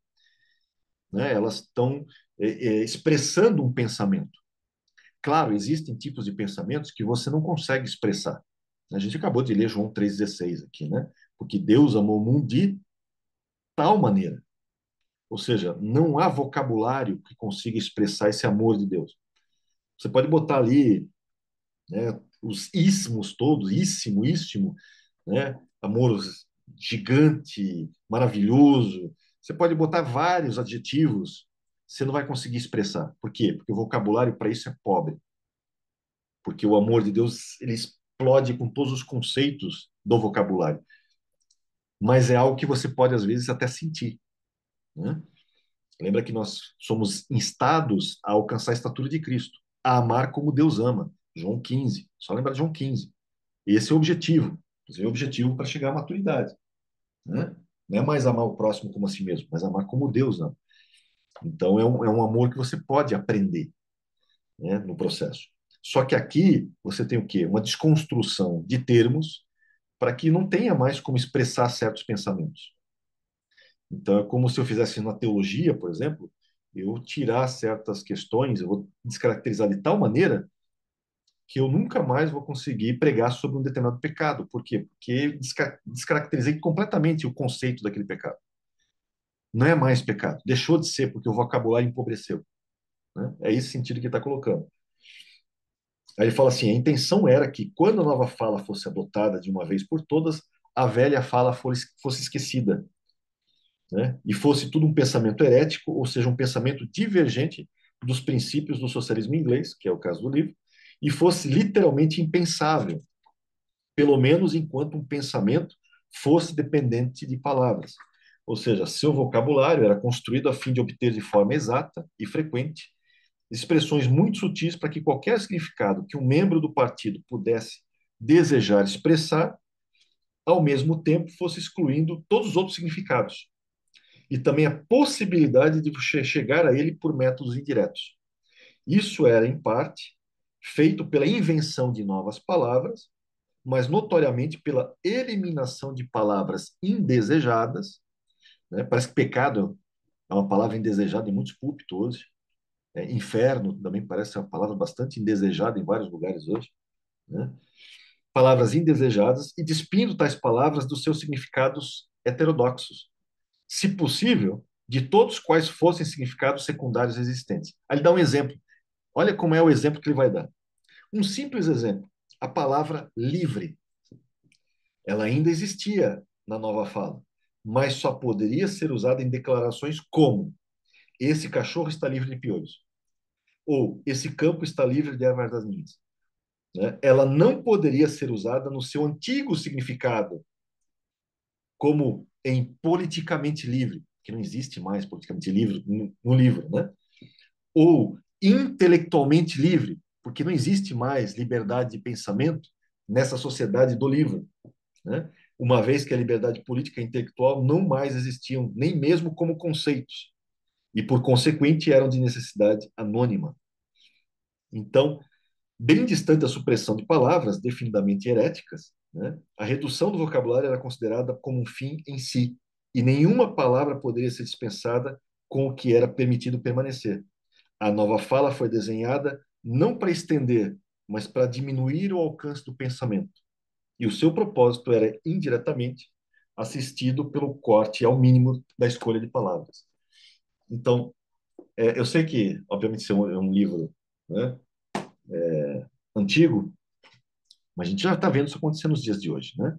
né? Elas estão expressando um pensamento. Claro, existem tipos de pensamentos que você não consegue expressar. A gente acabou de ler João 3,16 aqui, né? Porque Deus amou o mundo de tal maneira. Ou seja, não há vocabulário que consiga expressar esse amor de Deus. Você pode botar ali, né, os ismos todos, íssimo, ístimo, né, amor gigante, maravilhoso. Você pode botar vários adjetivos, você não vai conseguir expressar. Por quê? Porque o vocabulário para isso é pobre. Porque o amor de Deus, ele explode com todos os conceitos do vocabulário. Mas é algo que você pode, às vezes, até sentir, né? Lembra que nós somos instados a alcançar a estatura de Cristo, a amar como Deus ama. João 15. Só lembrar de João 15. Esse é o objetivo. Esse é o objetivo para chegar à maturidade, né? Não é mais amar o próximo como a si mesmo, mas amar como Deus ama. Então, é um amor que você pode aprender, né, no processo. Só que aqui você tem o quê? Uma desconstrução de termos para que não tenha mais como expressar certos pensamentos. Então, é como se eu fizesse na teologia, por exemplo, eu tirar certas questões, eu vou descaracterizar de tal maneira que eu nunca mais vou conseguir pregar sobre um determinado pecado. Por quê? Porque descaracterizei completamente o conceito daquele pecado. Não é mais pecado, deixou de ser porque o vocabulário empobreceu, né? É esse sentido que ele está colocando. Aí ele fala assim: a intenção era que, quando a nova fala fosse adotada de uma vez por todas, a velha fala fosse esquecida, né? E fosse tudo um pensamento herético, ou seja, um pensamento divergente dos princípios do socialismo inglês, que é o caso do livro, e fosse literalmente impensável, pelo menos enquanto um pensamento fosse dependente de palavras. Ou seja, seu vocabulário era construído a fim de obter de forma exata e frequente expressões muito sutis para que qualquer significado que um membro do partido pudesse desejar expressar, ao mesmo tempo fosse excluindo todos os outros significados e também a possibilidade de chegar a ele por métodos indiretos. Isso era, em parte, feito pela invenção de novas palavras, mas notoriamente pela eliminação de palavras indesejadas, né? Parece que pecado é uma palavra indesejada em muitos púlpitos hoje. Inferno também parece uma palavra bastante indesejada em vários lugares hoje, né? Palavras indesejadas e despindo tais palavras dos seus significados heterodoxos, se possível, de todos quais fossem significados secundários existentes. Aí ele dá um exemplo. Olha como é o exemplo que ele vai dar. Um simples exemplo. A palavra livre. Ela ainda existia na nova fala, mas só poderia ser usada em declarações como: esse cachorro está livre de piolhos, ou esse campo está livre de ervas daninhas, né? Ela não poderia ser usada no seu antigo significado, como em politicamente livre, que não existe mais politicamente livre no livro, né? ou intelectualmente livre, porque não existe mais liberdade de pensamento nessa sociedade do livro, né? Uma vez que a liberdade política e intelectual não mais existiam, nem mesmo como conceitos, e por consequente eram de necessidade anônima. Então, bem distante da supressão de palavras definidamente heréticas, né, a redução do vocabulário era considerada como um fim em si, e nenhuma palavra poderia ser dispensada com o que era permitido permanecer. A nova fala foi desenhada não para estender, mas para diminuir o alcance do pensamento. E o seu propósito era, indiretamente, assistido pelo corte ao mínimo da escolha de palavras. Então, eu sei que, obviamente, isso é um livro, né, antigo, mas a gente já está vendo isso acontecer nos dias de hoje, né?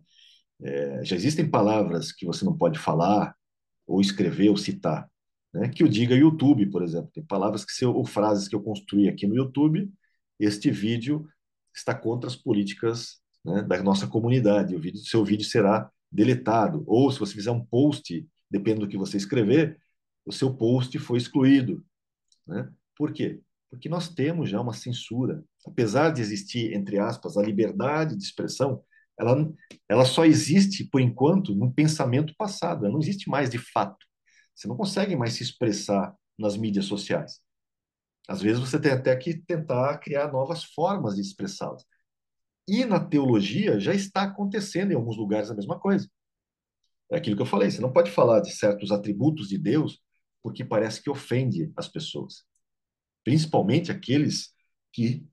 Já existem palavras que você não pode falar, ou escrever, ou citar, né? Que o diga YouTube, por exemplo. Tem palavras que se eu, ou frases que eu construí aqui no YouTube, este vídeo está contra as políticas, né, da nossa comunidade. Seu vídeo será deletado. Ou se você fizer um post, dependendo do que você escrever, o seu post foi excluído, né? Por quê? Porque nós temos já uma censura. Apesar de existir, entre aspas, a liberdade de expressão, ela, ela só existe, por enquanto, no pensamento passado. Ela não existe mais de fato. Você não consegue mais se expressar nas mídias sociais. Às vezes você tem até que tentar criar novas formas de expressá-las. E na teologia já está acontecendo em alguns lugares a mesma coisa. É aquilo que eu falei, você não pode falar de certos atributos de Deus porque parece que ofende as pessoas, principalmente aqueles que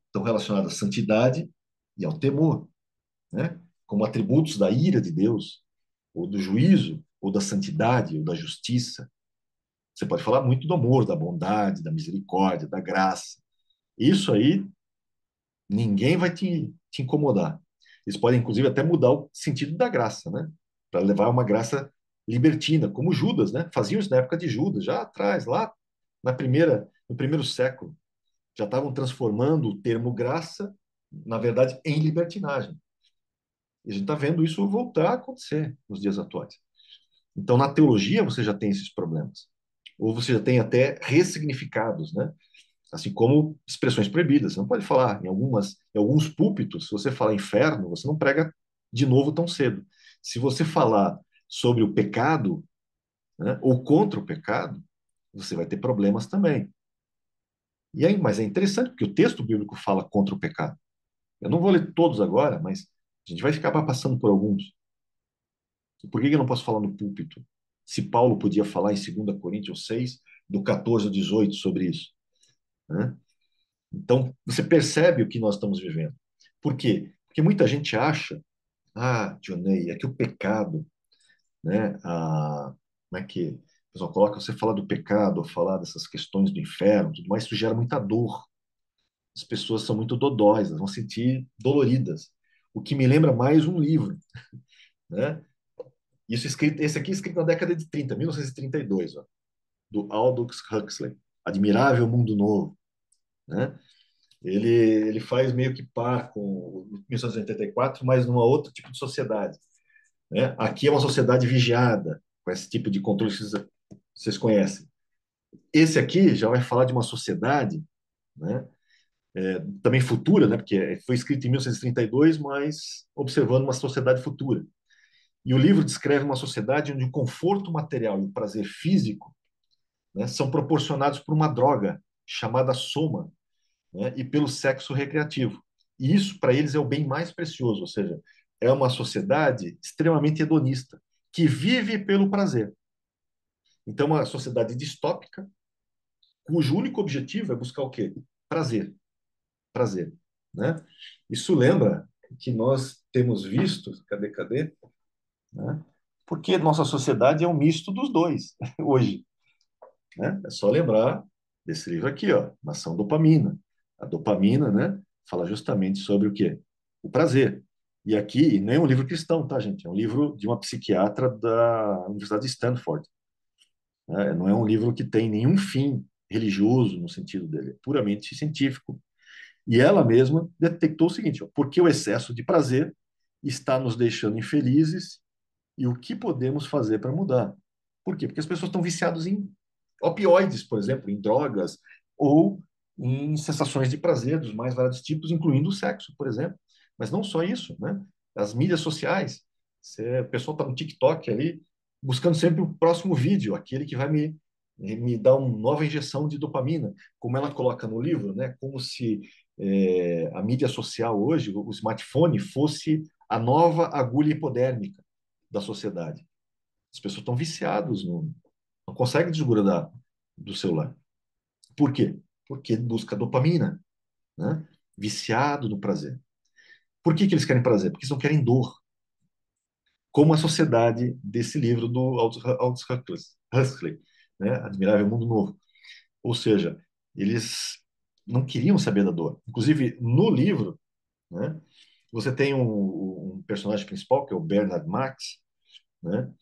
estão relacionados à santidade e ao temor, né? Como atributos da ira de Deus, ou do juízo, ou da santidade, ou da justiça. Você pode falar muito do amor, da bondade, da misericórdia, da graça. Isso aí, ninguém vai te incomodar. Eles podem, inclusive, até mudar o sentido da graça, né? Para levar a uma graça libertina, como Judas, né? Faziam isso na época de Judas, já atrás, lá no primeiro século. Já estavam transformando o termo graça, na verdade, em libertinagem. E a gente está vendo isso voltar a acontecer nos dias atuais. Então, na teologia, você já tem esses problemas. Ou você já tem até ressignificados, né? Assim como expressões proibidas. Você não pode falar em alguns púlpitos, se você falar inferno, você não prega de novo tão cedo. Se você falar sobre o pecado, né, ou contra o pecado, você vai ter problemas também. E aí, mas é interessante porque o texto bíblico fala contra o pecado. Eu não vou ler todos agora, mas a gente vai ficar passando por alguns. Por que eu não posso falar no púlpito? Se Paulo podia falar em 2 Coríntios 6, do 14 ao 18, sobre isso, né? Então, você percebe o que nós estamos vivendo. Por quê? Porque muita gente acha, Johnny, é que o pecado, né? Como é que o pessoal coloca, você falar do pecado, ou falar dessas questões do inferno, tudo mais, isso gera muita dor. As pessoas são muito dodóis, elas vão sentir doloridas. O que me lembra mais um livro, né? Esse aqui é escrito na década de 30, 1932, ó, do Aldous Huxley, Admirável Mundo Novo, né? Ele faz meio que par com o 1984, mas numa outro tipo de sociedade, né? Aqui é uma sociedade vigiada, com esse tipo de controle que vocês conhecem. Esse aqui já vai falar de uma sociedade, né? Também futura, né? Porque foi escrito em 1932, mas observando uma sociedade futura. E o livro descreve uma sociedade onde o conforto material e o prazer físico, né, são proporcionados por uma droga chamada soma, né, e pelo sexo recreativo. E isso, para eles, é o bem mais precioso, ou seja, é uma sociedade extremamente hedonista, que vive pelo prazer. Então, uma sociedade distópica, cujo único objetivo é buscar o quê? Prazer. Prazer. Né? Isso lembra que nós temos visto, cadê? Né? Porque nossa sociedade é um misto dos dois hoje. Né? É só lembrar desse livro aqui, ó, Nação Dopamina. A dopamina, né, fala justamente sobre o quê? O prazer. E aqui não é um livro cristão, tá, gente? É um livro de uma psiquiatra da Universidade de Stanford. Né? Não é um livro que tem nenhum fim religioso no sentido dele, é puramente científico. E ela mesma detectou o seguinte: ó, porque o excesso de prazer está nos deixando infelizes e o que podemos fazer para mudar? Por quê? Porque as pessoas estão viciadas em opioides, por exemplo, em drogas ou em sensações de prazer dos mais variados tipos, incluindo o sexo, por exemplo. Mas não só isso, né? As mídias sociais. O pessoal está no TikTok ali, buscando sempre o próximo vídeo, aquele que vai me dar uma nova injeção de dopamina, como ela coloca no livro, né? Como se a mídia social hoje, o smartphone, fosse a nova agulha hipodérmica da sociedade. As pessoas estão viciadas, não conseguem desgrudar do celular. Por quê? Porque busca dopamina, né? Viciado no prazer. Por que eles querem prazer? Porque eles não querem dor. Como a sociedade desse livro do Aldous Huxley, né? Admirável Mundo Novo. Ou seja, eles não queriam saber da dor. Inclusive, no livro, né? Você tem um personagem principal, que é o Bernard Marx, né?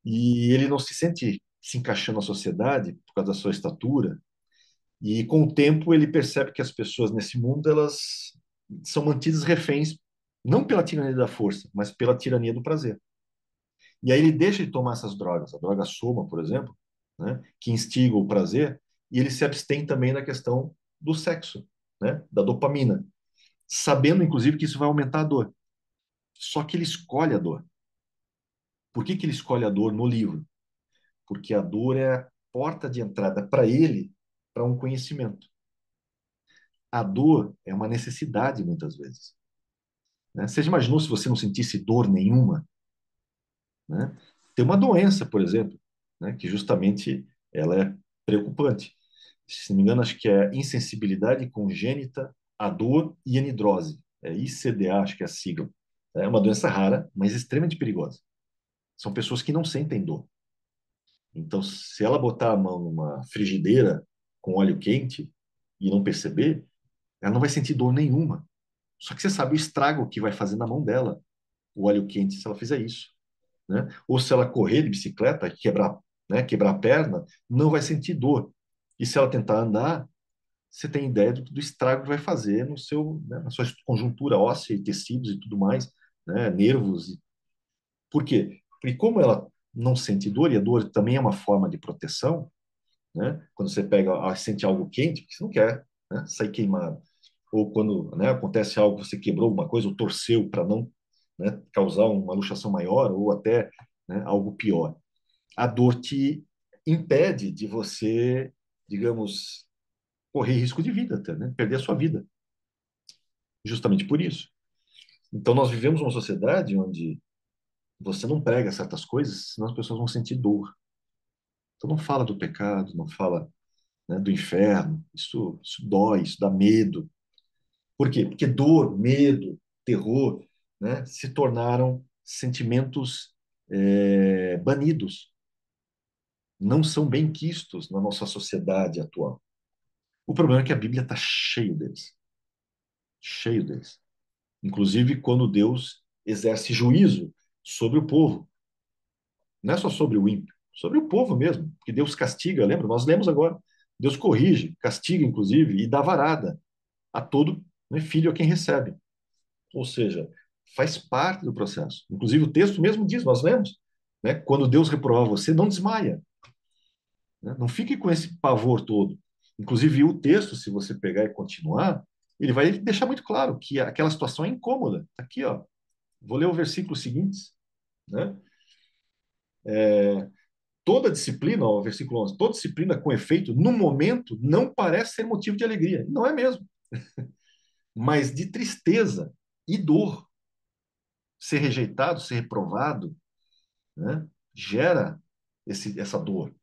E ele não se sente se encaixando na sociedade por causa da sua estatura. E com o tempo ele percebe que as pessoas nesse mundo elas são mantidas reféns não pela tirania da força, mas pela tirania do prazer. E aí ele deixa de tomar essas drogas, a droga soma, por exemplo, né, que instiga o prazer, e ele se abstém também da questão do sexo, né, da dopamina, sabendo inclusive que isso vai aumentar a dor. Só que ele escolhe a dor. Por que que ele escolhe a dor no livro? Porque a dor é a porta de entrada para ele para um conhecimento. A dor é uma necessidade muitas vezes, né? Você já imaginou se você não sentisse dor nenhuma, né? Tem uma doença, por exemplo, né, que justamente ela é preocupante. Se não me engano, acho que é insensibilidade congênita à dor e anidrose. É ICDA, acho que é a sigla. É uma doença rara, mas extremamente perigosa. São pessoas que não sentem dor. Então, se ela botar a mão numa frigideira com óleo quente e não perceber, ela não vai sentir dor nenhuma. Só que você sabe o estrago que vai fazer na mão dela o óleo quente se ela fizer isso, né? Ou se ela correr de bicicleta, quebrar, né, quebrar a perna, não vai sentir dor. E se ela tentar andar, você tem ideia do estrago que vai fazer no seu, né, na sua conjuntura óssea e tecidos e tudo mais, né, nervos. Por quê? Porque como ela não sente dor, e a dor também é uma forma de proteção, né? Quando você pega, sente algo quente, porque você não quer, né, sair queimado. Ou quando, né, acontece algo, você quebrou alguma coisa ou torceu para não, né, causar uma luxação maior ou até, né, algo pior. A dor te impede de você, digamos, correr risco de vida até, né, perder a sua vida, justamente por isso. Então nós vivemos uma sociedade onde você não prega certas coisas, senão as pessoas vão sentir dor. Então não fala do pecado, não fala, né, do inferno. Isso dói, isso dá medo. Por quê? Porque dor, medo, terror, né, se tornaram sentimentos banidos, não são bem quistos na nossa sociedade atual. O problema é que a Bíblia está cheio deles, cheio deles. Inclusive quando Deus exerce juízo sobre o povo, não é só sobre o ímpio, sobre o povo mesmo, porque Deus castiga, lembra? Nós lemos agora. Deus corrige, castiga, inclusive, e dá varada a todo, né, filho a quem recebe. Ou seja, faz parte do processo. Inclusive, o texto mesmo diz, nós lemos, né? Quando Deus reprovar você, não desmaia. Né? Não fique com esse pavor todo. Inclusive, o texto, se você pegar e continuar, ele vai deixar muito claro que aquela situação é incômoda. Tá aqui, ó. Vou ler o versículo seguinte, né? Toda disciplina, ó, versículo 11, toda disciplina com efeito, no momento, não parece ser motivo de alegria. Não é mesmo. Mas de tristeza e dor. Ser rejeitado, ser reprovado, né, gera essa dor.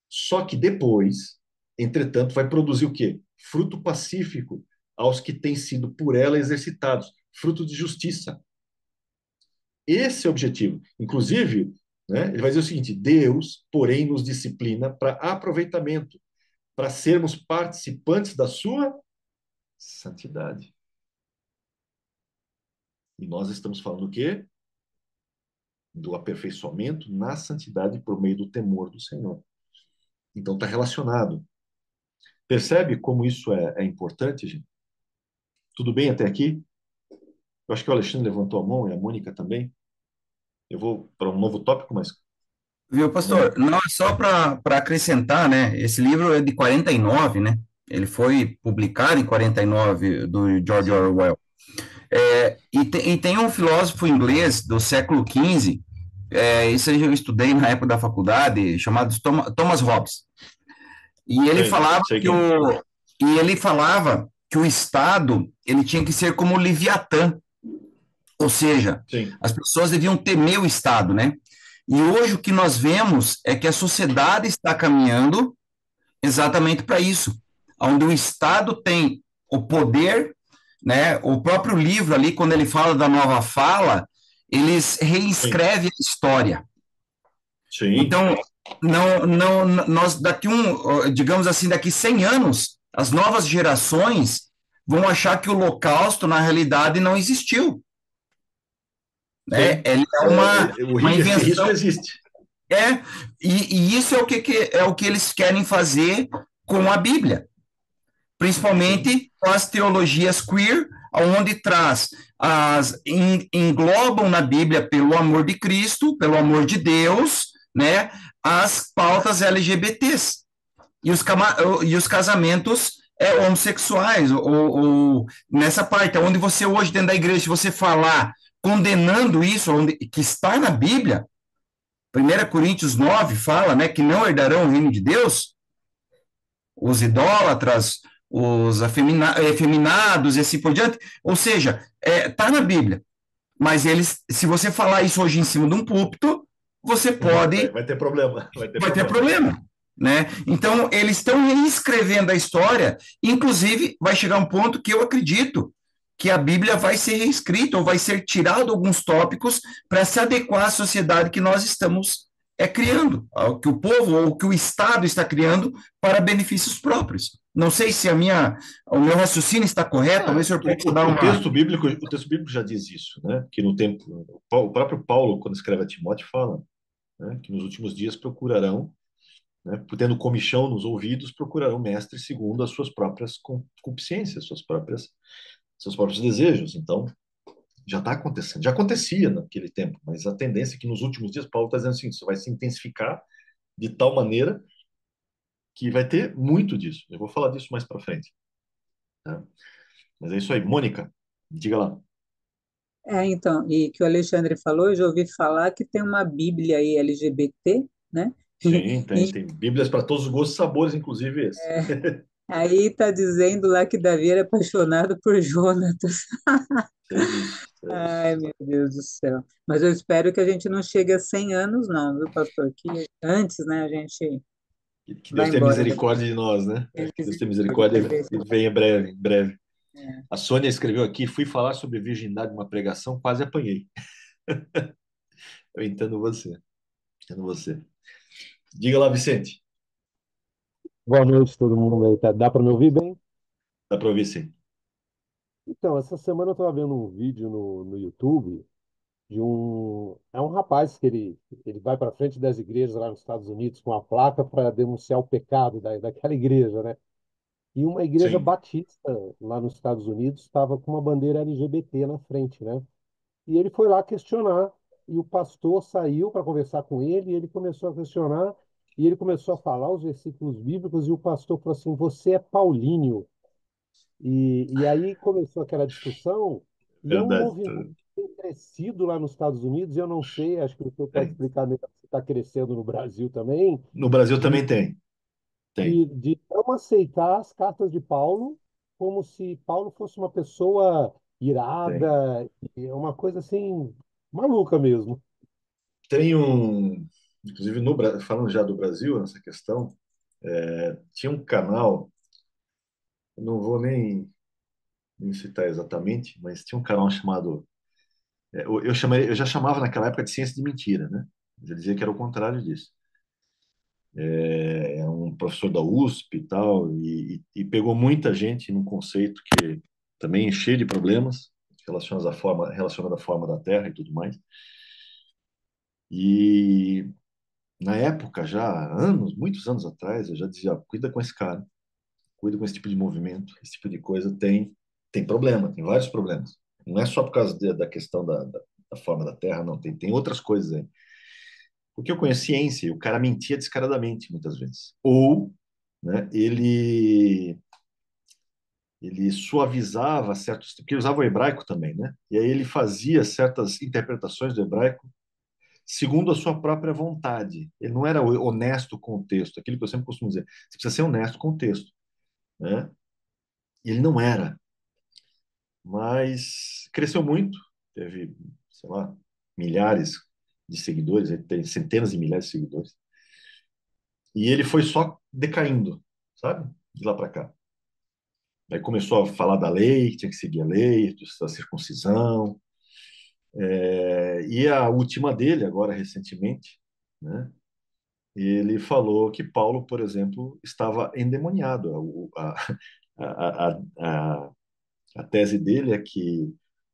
Só que depois, entretanto, vai produzir o quê? Fruto pacífico aos que têm sido por ela exercitados, fruto de justiça. Esse é o objetivo. Inclusive, né, ele vai dizer o seguinte: Deus, porém, nos disciplina para aproveitamento, para sermos participantes da sua santidade. E nós estamos falando o quê? Do aperfeiçoamento na santidade por meio do temor do Senhor. Então está relacionado. Percebe como isso é importante, gente? Tudo bem até aqui? Eu acho que o Alexandre levantou a mão e a Mônica também. Eu vou para um novo tópico, mas Viu, né? pastor? Não, é só para acrescentar, né? Esse livro é de 49, né? Ele foi publicado em 49, do George Sim, Orwell. E tem um filósofo inglês do século XV, isso aí eu estudei na época da faculdade, chamado Thomas Hobbes. E ele sei, falava sei que quem é. o Estado ele tinha que ser como o Leviatã, ou seja, Sim, as pessoas deviam temer o Estado, né? E hoje o que nós vemos é que a sociedade está caminhando exatamente para isso, onde o Estado tem o poder, né? O próprio livro ali, quando ele fala da nova fala, eles sim, reescrevem a história. sim, Então, nós daqui digamos assim, daqui 100 anos, as novas gerações vão achar que o Holocausto, na realidade, não existiu, né? sim. Ele é uma Esse risco invenção, existe. é, e isso é é o que eles querem fazer com a Bíblia, Sim, principalmente com as teologias queer, onde englobam na Bíblia pelo amor de Cristo, pelo amor de Deus, né, as pautas LGBTs e e os casamentos homossexuais, ou nessa parte, onde você hoje dentro da igreja, se você falar condenando isso, que está na Bíblia, 1 Coríntios 9 fala, né, que não herdarão o reino de Deus, os idólatras, os efeminados e assim por diante. Ou seja, está na Bíblia. Mas se você falar isso hoje em cima de um púlpito, você pode, vai ter problema, vai ter vai ter problema. problema. Né? Então, eles estão reescrevendo a história, inclusive vai chegar um ponto que eu acredito que a Bíblia vai ser reescrita ou vai ser tirado alguns tópicos para se adequar à sociedade que nós estamos criando, ao que o povo ou que o Estado está criando para benefícios próprios. Não sei se o meu raciocínio está correto, talvez o senhor possa dar uma. O texto bíblico já diz isso, né? Que no tempo, o próprio Paulo, quando escreve a Timóteo, fala, né, que nos últimos dias procurarão, né, tendo comichão nos ouvidos, procurarão mestres segundo as suas próprias concupiscências, seus próprios desejos. Então, já está acontecendo, já acontecia naquele tempo, mas a tendência é que nos últimos dias Paulo está dizendo assim, isso vai se intensificar de tal maneira que vai ter muito disso. Eu vou falar disso mais para frente, tá? Mas é isso aí. Mônica, diga lá. Então, e que o Alexandre falou, eu já ouvi falar que tem uma Bíblia aí LGBT, né? Sim, tem, E tem Bíblias para todos os gostos e sabores, inclusive esse. aí está dizendo lá que Davi era apaixonado por Jonatas. Sei disso, sei. Ai, meu Deus do céu. Mas eu espero que a gente não chegue a 100 anos, não, viu, pastor? Que antes, né, a gente Que vai Deus tenha embora misericórdia de nós, né? da Que Deus tenha misericórdia misericórdia para ver e se... venha breve, em breve. É. A Sônia escreveu aqui, fui falar sobre virgindade numa pregação, quase apanhei. Eu entendo você, entendo você. Diga lá, Vicente. Boa noite, todo mundo aí. Dá para me ouvir bem? Dá para ouvir sim. Então, essa semana eu estava vendo um vídeo no YouTube de um. É um rapaz que ele vai para frente das igrejas lá nos Estados Unidos com a placa para denunciar o pecado daquela igreja, né? E uma igreja Sim, batista lá nos Estados Unidos estava com uma bandeira LGBT na frente, né? E ele foi lá questionar, e o pastor saiu para conversar com ele, e ele começou a questionar, e ele começou a falar os versículos bíblicos, e o pastor falou assim: Você é paulínio. E aí começou aquela discussão, e é um verdade. movimento que tem crescido lá nos Estados Unidos, e eu não sei, acho que o senhor pode Tem. explicar melhor se está crescendo no Brasil também, No Brasil de, também tem. Tem. de não aceitar as cartas de Paulo como se Paulo fosse uma pessoa Tem. irada, e é uma coisa assim, maluca mesmo. Tem um. Inclusive, falando já do Brasil, nessa questão, tinha um canal, eu não vou nem citar exatamente, mas tinha um canal chamado. Eu já chamava naquela época de ciência de mentira, né? Eu já dizia que era o contrário disso. É um professor da USP e tal, e pegou muita gente num conceito que também é cheio de problemas relacionado à forma da Terra e tudo mais. E na época, já anos, muitos anos atrás, eu já dizia, ó, cuida com esse cara, cuida com esse tipo de movimento, esse tipo de coisa tem problema, tem vários problemas. Não é só por causa da questão da forma da Terra, não, tem outras coisas aí. Porque eu conheço ciência e o cara mentia descaradamente, muitas vezes. Ou, né, ele suavizava certos, porque ele usava o hebraico também, né? E aí ele fazia certas interpretações do hebraico segundo a sua própria vontade. Ele não era honesto com o texto, aquilo que eu sempre costumo dizer. Você precisa ser honesto com o texto, né? E ele não era, mas cresceu muito, teve, sei lá, milhares de seguidores, ele tem centenas de milhares de seguidores. E ele foi só decaindo, sabe? De lá para cá. Aí começou a falar da lei, que tinha que seguir a lei, da circuncisão. E a última dele, agora recentemente, né? Ele falou que Paulo, por exemplo, estava endemoniado. A, a tese dele é que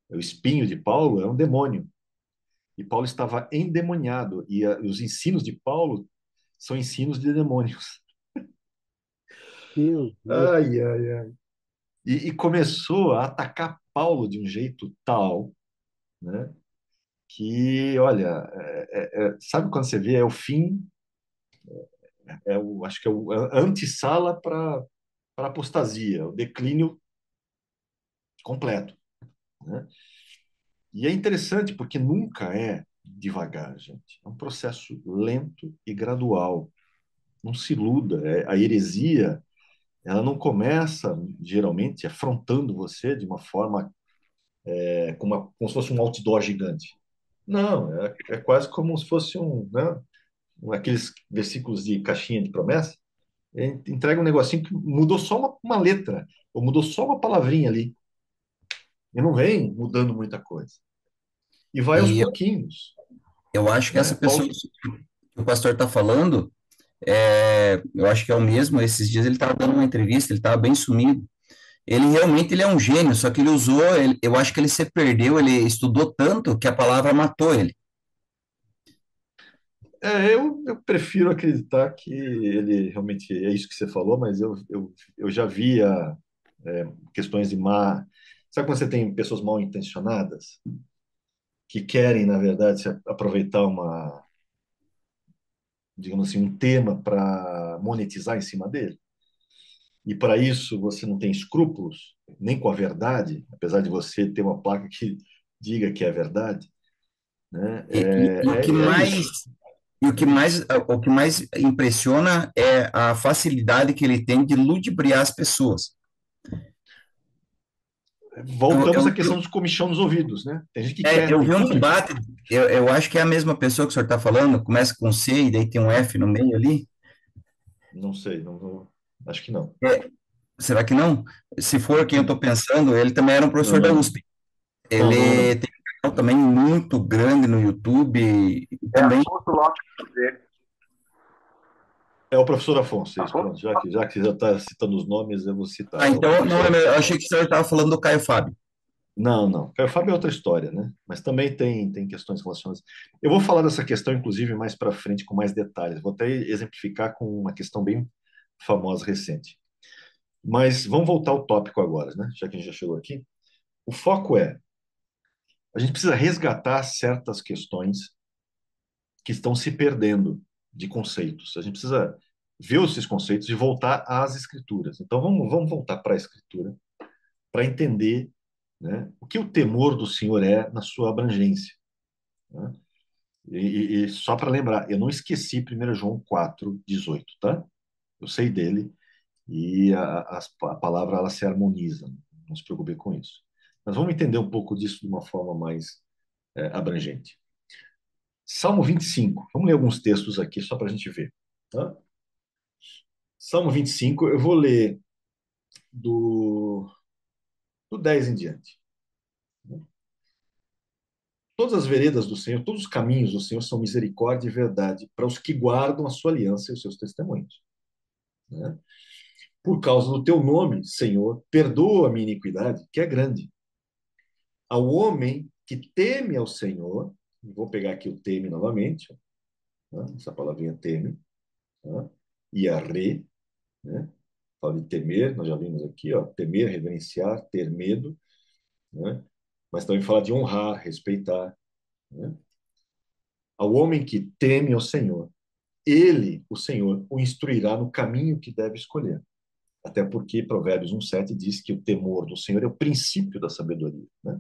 o espinho de Paulo é um demônio. E Paulo estava endemoniado. E os ensinos de Paulo são ensinos de demônios. Deus, meu. Ai, ai, ai. E começou a atacar Paulo de um jeito tal, né? Que, olha, sabe quando você vê, é o fim, acho que é o antessala para apostasia, o declínio completo, né? E é interessante porque nunca é devagar, gente. É um processo lento e gradual. Não se iluda. A heresia, ela não começa, geralmente, afrontando você de uma forma, como se fosse um outdoor gigante. Não, é quase como se fosse né, aqueles versículos de caixinha de promessa. Entrega um negocinho que mudou só uma letra, ou mudou só uma palavrinha ali. E não vem mudando muita coisa. E vai aos E pouquinhos, eu acho que né? essa pessoa que o pastor está falando, eu acho que é o mesmo. Esses dias ele estava dando uma entrevista, ele estava bem sumido. Ele realmente ele é um gênio, só que ele usou, eu acho que ele se perdeu, ele estudou tanto que a palavra matou ele. Eu prefiro acreditar que ele realmente é isso que você falou, mas eu já via questões de má. Sabe quando você tem pessoas mal intencionadas que querem, na verdade, aproveitar digamos assim, um tema para monetizar em cima dele? E para isso você não tem escrúpulos, nem com a verdade, apesar de você ter uma placa que diga que é verdade, né? E o que É mais isso. o que mais impressiona é a facilidade que ele tem de ludibriar as pessoas. Eu, Voltamos à eu, questão dos comichão nos ouvidos, né? Tem gente que eu quer, vi tem um público. debate, eu acho que é a mesma pessoa que o senhor está falando, começa com C e daí tem um F no meio ali. Não sei, acho que não. É, será que não? Se for quem eu estou pensando, ele também era um Não, professor da não, não. USP. Não, não era Ele não. tem um canal também muito grande no YouTube e também. É o professor Afonso, é isso. Pronto, já que já está citando os nomes, eu vou citar. Ah, É o então, não, professor eu Afonso. achei que o senhor estava falando do Caio Fábio. Não, não. Caio Fábio é outra história, né? Mas também tem questões relacionadas. Eu vou falar dessa questão, inclusive, mais para frente, com mais detalhes. Vou até exemplificar com uma questão bem famosa recente. Mas vamos voltar ao tópico agora, né? Já que a gente já chegou aqui. O foco é, a gente precisa resgatar certas questões que estão se perdendo de conceitos. A gente precisa ver esses conceitos e voltar às escrituras. Então vamos voltar para a escritura para entender, né, o que o temor do Senhor é na sua abrangência. Né? E só para lembrar, eu não esqueci 1 João 4:18, tá? Eu sei dele e a palavra ela se harmoniza, não se preocupe com isso. Mas vamos entender um pouco disso de uma forma mais abrangente. Salmo 25. Vamos ler alguns textos aqui só para a gente ver. Tá? Salmo 25, eu vou ler do 10 em diante. Todas as veredas do Senhor, todos os caminhos do Senhor são misericórdia e verdade para os que guardam a sua aliança e os seus testemunhos. Né? Por causa do teu nome, Senhor, perdoa a minha iniquidade, que é grande. Ao homem que teme ao Senhor, vou pegar aqui o teme novamente, né? Essa palavrinha teme, né? Iarê, né? Fala de temer, nós já vimos aqui, ó, temer, reverenciar, ter medo, né? Mas também fala de honrar, respeitar, né? Ao homem que teme ao Senhor, ele, o Senhor, o instruirá no caminho que deve escolher. Até porque Provérbios 1,7 diz que o temor do Senhor é o princípio da sabedoria, né?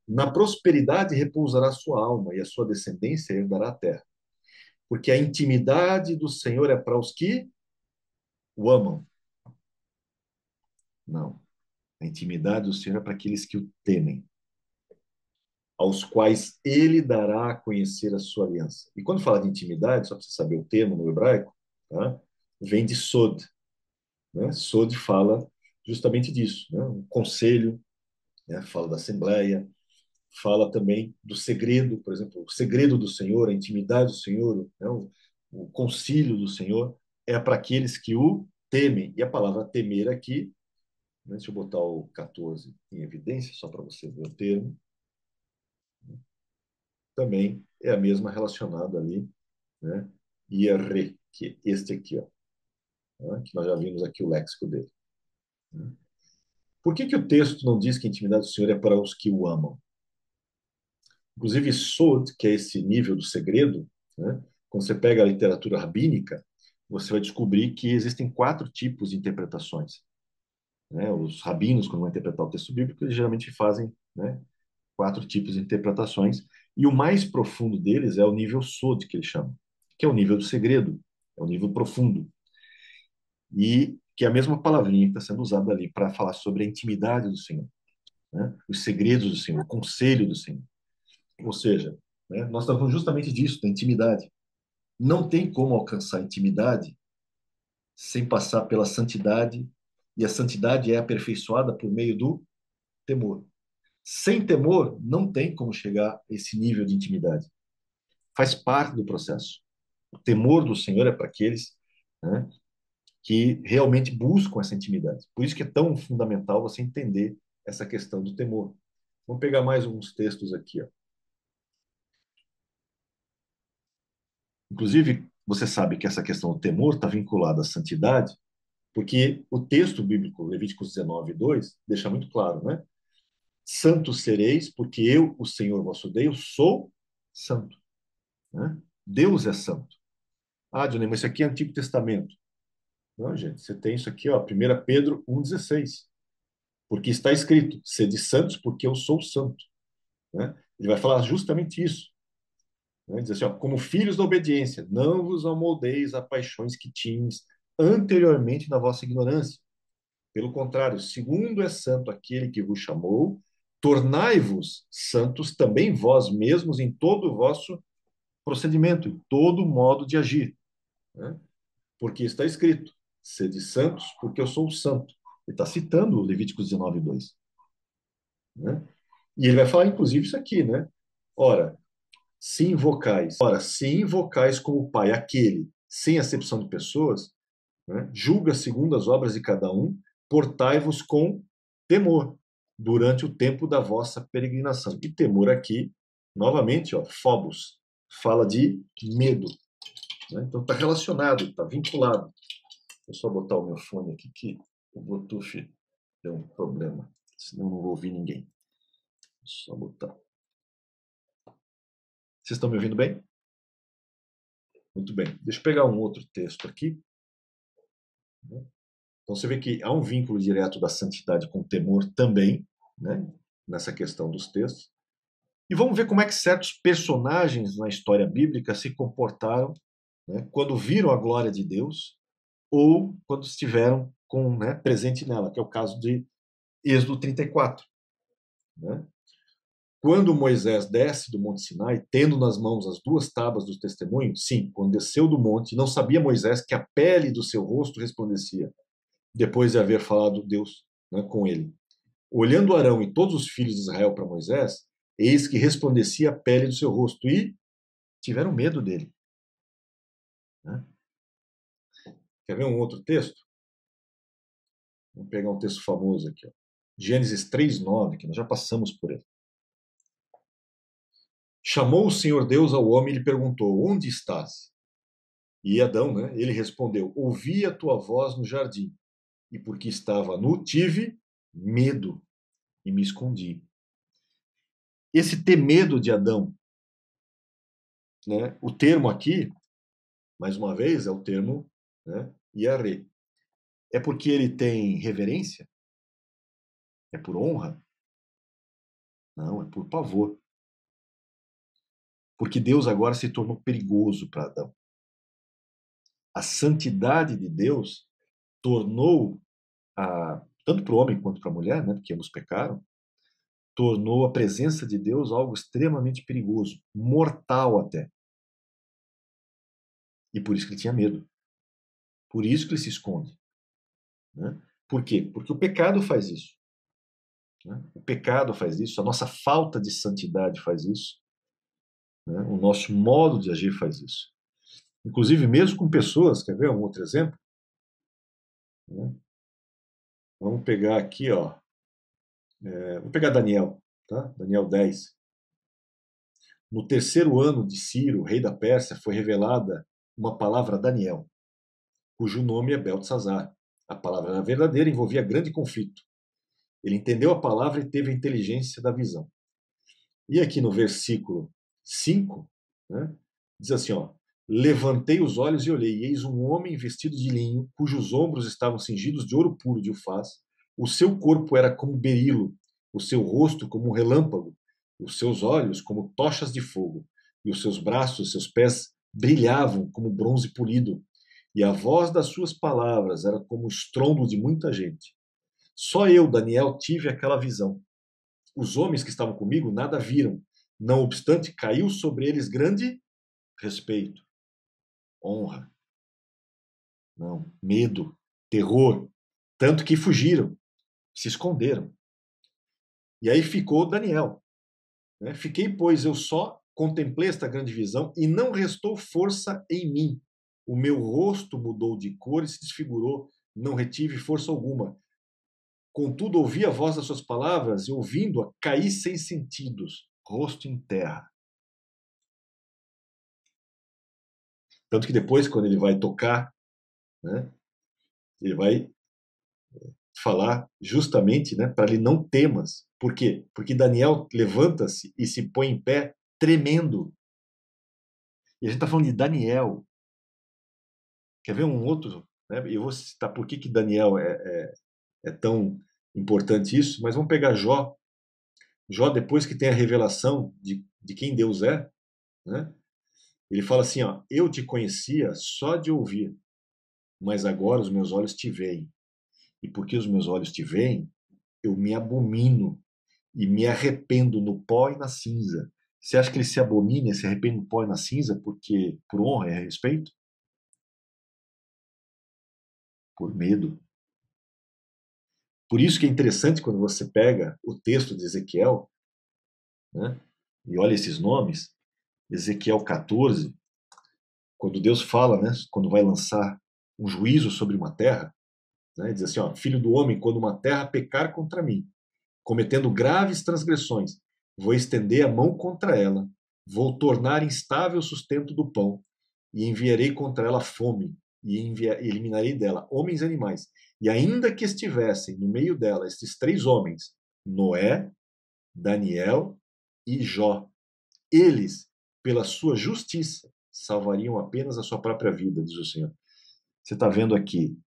Na prosperidade repousará sua alma, e a sua descendência herdará a terra. Porque a intimidade do Senhor é para os que o amam. Não. A intimidade do Senhor é para aqueles que o temem, aos quais ele dará a conhecer a sua aliança. E quando fala de intimidade, só para você saber o termo no hebraico, tá? Vem de sod, né? Sod fala justamente disso, né? Um conselho, né? Fala da assembleia, fala também do segredo, por exemplo, o segredo do Senhor, a intimidade do Senhor, né? O concílio do Senhor é para aqueles que o temem. E a palavra temer aqui, né? Deixa eu botar o 14 em evidência, só para você ver o termo, também é a mesma relacionada ali, né? IR, que é este aqui, ó, né? Que nós já vimos aqui o léxico dele. Né? Por que o texto não diz que a intimidade do Senhor é para os que o amam? Inclusive, Sod, que é esse nível do segredo, né? Quando você pega a literatura rabínica, você vai descobrir que existem 4 tipos de interpretações. Né? Os rabinos, quando vão interpretar o texto bíblico, eles geralmente fazem, né, 4 tipos de interpretações, e o mais profundo deles é o nível Sod, que eles chamam, que é o nível do segredo, é o nível profundo. E que é a mesma palavrinha que está sendo usada ali para falar sobre a intimidade do Senhor, né? Os segredos do Senhor, o conselho do Senhor. Ou seja, né, nós estamos falando justamente disso, da intimidade. Não tem como alcançar a intimidade sem passar pela santidade, e a santidade é aperfeiçoada por meio do temor. Sem temor, não tem como chegar a esse nível de intimidade. Faz parte do processo. O temor do Senhor é para aqueles, né, que realmente buscam essa intimidade. Por isso que é tão fundamental você entender essa questão do temor. Vamos pegar mais alguns textos aqui, ó. Inclusive, você sabe que essa questão do temor está vinculada à santidade, porque o texto bíblico, Levíticos 19:2, deixa muito claro, né? Santos sereis, porque eu, o Senhor vosso Deus, sou santo. Né? Deus é santo. Ah, Johnny, mas isso aqui é Antigo Testamento. Não, gente, você tem isso aqui, ó, 1 Pedro 1,16. Porque está escrito, sede santos, porque eu sou santo. Né? Ele vai falar justamente isso. Né? Diz assim, ó, como filhos da obediência, não vos amoldeis a paixões que tinhas anteriormente na vossa ignorância. Pelo contrário, segundo é santo aquele que vos chamou, tornai-vos santos também vós mesmos em todo o vosso procedimento, em todo modo de agir. Né? Porque está escrito, sede santos, porque eu sou o santo. Ele está citando Levíticos 19:2. Né? E ele vai falar, inclusive, isso aqui, né? Ora, se invocais como Pai aquele, sem acepção de pessoas, né, julga segundo as obras de cada um, portai-vos com temor durante o tempo da vossa peregrinação. E temor aqui, novamente, ó, phobos, fala de medo. Né? Então está relacionado, está vinculado. Vou só botar o meu fone aqui, que o Bluetooth deu um problema, senão não vou ouvir ninguém. Só botar. Vocês estão me ouvindo bem? Muito bem. Deixa eu pegar um outro texto aqui. Então você vê que há um vínculo direto da santidade com o temor também, né, nessa questão dos textos. E vamos ver como é que certos personagens na história bíblica se comportaram, né, quando viram a glória de Deus ou quando estiveram né, presente nela, que é o caso de Êxodo 34. Né? Quando Moisés desce do Monte Sinai, tendo nas mãos as 2 tábuas do testemunho, sim, quando desceu do monte, não sabia Moisés que a pele do seu rosto resplandecia, depois de haver falado Deus, né, com ele. Olhando Arão e todos os filhos de Israel para Moisés, eis que resplandecia a pele do seu rosto e tiveram medo dele. Né? Quer ver um outro texto? Vamos pegar um texto famoso aqui. Ó. Gênesis 3:9, que nós já passamos por ele. Chamou o Senhor Deus ao homem e lhe perguntou, onde estás? E Adão, né, ele respondeu, ouvi a tua voz no jardim, e porque estava nu, tive medo e me escondi. Esse ter medo de Adão né? O termo aqui, mais uma vez, é o termo, né, Yahweh. É porque ele tem reverência? É por honra? Não, é por pavor. Porque Deus agora se tornou perigoso para Adão. A santidade de Deus tornou, tanto para o homem quanto para a mulher, né, porque ambos pecaram, tornou a presença de Deus algo extremamente perigoso, mortal até. E por isso que ele tinha medo. Por isso que ele se esconde. Né? Por quê? Porque o pecado faz isso. Né? O pecado faz isso, a nossa falta de santidade faz isso, né? O nosso modo de agir faz isso. Inclusive, mesmo com pessoas, quer ver um outro exemplo? Né? Vamos pegar aqui, ó. Vou pegar Daniel, tá? Daniel 10. No terceiro ano de Ciro, rei da Pérsia, foi revelada uma palavra a Daniel, cujo nome é Beltesazar. A palavra era verdadeira e envolvia grande conflito. Ele entendeu a palavra e teve a inteligência da visão. E aqui no versículo 5, né, diz assim, ó, levantei os olhos e olhei, e eis um homem vestido de linho, cujos ombros estavam cingidos de ouro puro de Ufaz, o seu corpo era como berilo, o seu rosto como um relâmpago, os seus olhos como tochas de fogo, e os seus braços, seus pés brilhavam como bronze polido, e a voz das suas palavras era como o estrondo de muita gente. Só eu, Daniel, tive aquela visão. Os homens que estavam comigo nada viram. Não obstante, caiu sobre eles grande respeito, honra, não, medo, terror, tanto que fugiram, se esconderam. E aí ficou Daniel. Né? Fiquei, pois, eu só, contemplei esta grande visão e não restou força em mim. O meu rosto mudou de cor e se desfigurou, não retive força alguma. Contudo, ouvi a voz das suas palavras e, ouvindo-a, caí sem sentidos, rosto em terra. Tanto que depois, quando ele vai tocar, né, ele vai falar justamente, né, para ele não temas. Por quê? Porque Daniel levanta-se e se põe em pé tremendo. E a gente está falando de Daniel. Quer ver um outro? Né? Eu vou citar por que Daniel é tão importante isso, mas vamos pegar Jó. Jó, depois que tem a revelação de quem Deus é, né, ele fala assim, ó, eu te conhecia só de ouvir, mas agora os meus olhos te veem. E porque os meus olhos te veem, eu me abomino e me arrependo no pó e na cinza. Você acha que ele se abomina e se arrepende no pó e na cinza porque por honra e respeito? Por medo. Por isso que é interessante quando você pega o texto de Ezequiel, né, e olha esses nomes, Ezequiel 14, quando Deus fala, né, quando vai lançar um juízo sobre uma terra, né, diz assim, ó, filho do homem, quando uma terra pecar contra mim, cometendo graves transgressões, vou estender a mão contra ela, vou tornar instável o sustento do pão, e enviarei contra ela fome, e eliminarei dela homens e animais. E ainda que estivessem no meio dela estes três homens, Noé, Daniel e Jó, eles, pela sua justiça, salvariam apenas a sua própria vida, diz o Senhor. Você está vendo aqui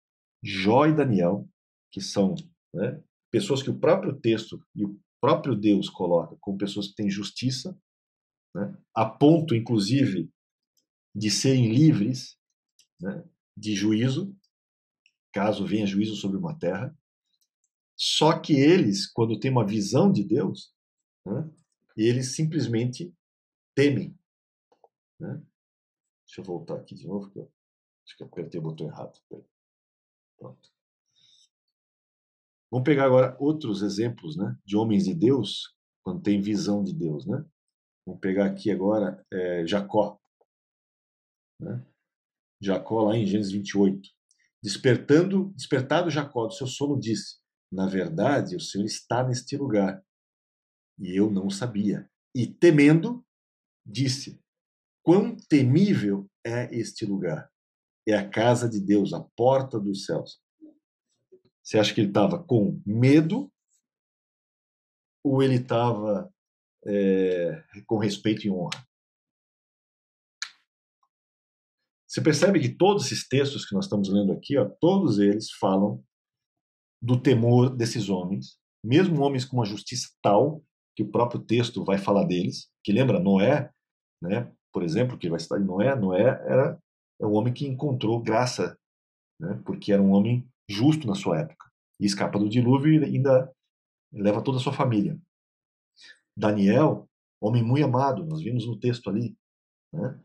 Jó e Daniel, que são, né, pessoas que o próprio texto e o próprio Deus coloca como pessoas que têm justiça, né, a ponto, inclusive, de serem livres, né, de juízo, caso venha juízo sobre uma terra. Só que eles, quando têm uma visão de Deus, né, eles simplesmente temem. Né? Deixa eu voltar aqui de novo, que eu acho que eu apertei o botão errado. Pronto. Vamos pegar agora outros exemplos, né, de homens de Deus, quando tem visão de Deus. Né? Vamos pegar aqui agora Jacó. Né? Jacó, lá em Gênesis 28. Despertado Jacó do seu sono, disse: na verdade, o Senhor está neste lugar, e eu não sabia. E temendo, disse: quão temível é este lugar! É a casa de Deus, a porta dos céus. Você acha que ele estava com medo ou ele estava com respeito e honra? Você percebe que todos esses textos que nós estamos lendo aqui, ó, todos eles falam do temor desses homens, mesmo homens com uma justiça tal que o próprio texto vai falar deles, que lembra Noé, né? Por exemplo, que vai estar em Noé. Noé é um homem que encontrou graça, né? Porque era um homem justo na sua época e escapa do dilúvio e ainda leva toda a sua família. Daniel, homem muito amado, nós vimos no texto ali, né?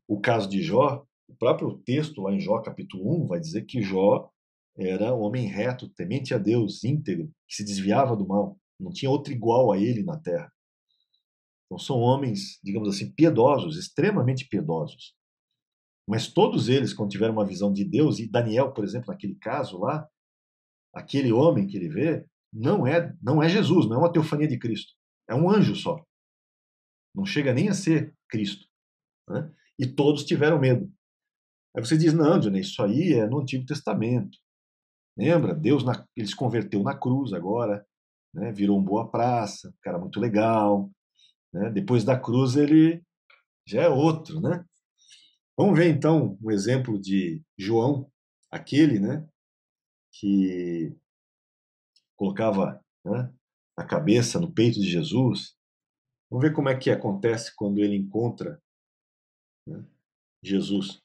O caso de Jó, o próprio texto lá em Jó capítulo 1 vai dizer que Jó era um homem reto, temente a Deus, íntegro, que se desviava do mal. Não tinha outro igual a ele na terra. Então são homens, digamos assim, piedosos, extremamente piedosos. Mas todos eles, quando tiveram uma visão de Deus, e Daniel, por exemplo, naquele caso lá, aquele homem que ele vê, não é Jesus, não é uma teofania de Cristo. É um anjo só. Não chega nem a ser Cristo, né? E todos tiveram medo. Aí você diz, não, Johnny, isso aí é no Antigo Testamento. Lembra? Deus ele se converteu na cruz agora, né? Virou um boa praça, um cara muito legal, né? Depois da cruz ele já é outro, né? Vamos ver então um exemplo de João, aquele, né, que colocava, né, a cabeça no peito de Jesus. Vamos ver como é que acontece quando ele encontra, né, Jesus.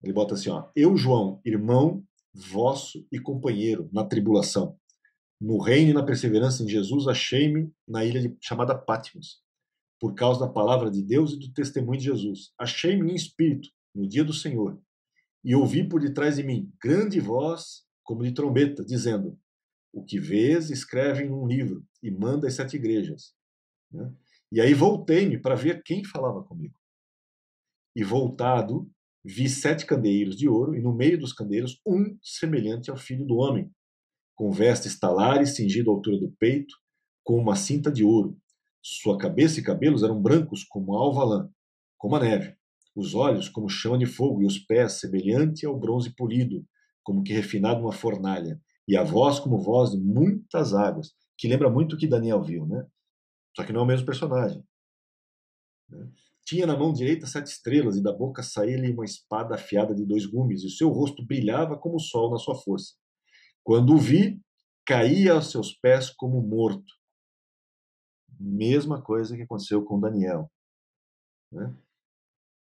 Ele bota assim, ó: Eu, João, irmão vosso e companheiro na tribulação, no reino e na perseverança em Jesus, achei-me na ilha chamada Patmos, por causa da palavra de Deus e do testemunho de Jesus. Achei-me em espírito no dia do Senhor, e ouvi por detrás de mim grande voz, como de trombeta, dizendo: O que vês, escreve em um livro e manda às 7 igrejas. Né? E aí voltei-me para ver quem falava comigo. E voltado, vi 7 candeeiros de ouro, e no meio dos candeeiros um semelhante ao Filho do Homem, com vestes talares, cingido à altura do peito, com uma cinta de ouro. Sua cabeça e cabelos eram brancos como a alva lã, como a neve. Os olhos como chama de fogo, e os pés semelhante ao bronze polido, como que refinado numa fornalha. E a voz como voz de muitas águas, que lembra muito o que Daniel viu, né? Só que não é o mesmo personagem. Né? Tinha na mão direita 7 estrelas, e da boca saía-lhe uma espada afiada de 2 gumes, e o seu rosto brilhava como o sol na sua força. Quando o vi, caía aos seus pés como morto. Mesma coisa que aconteceu com Daniel. Né?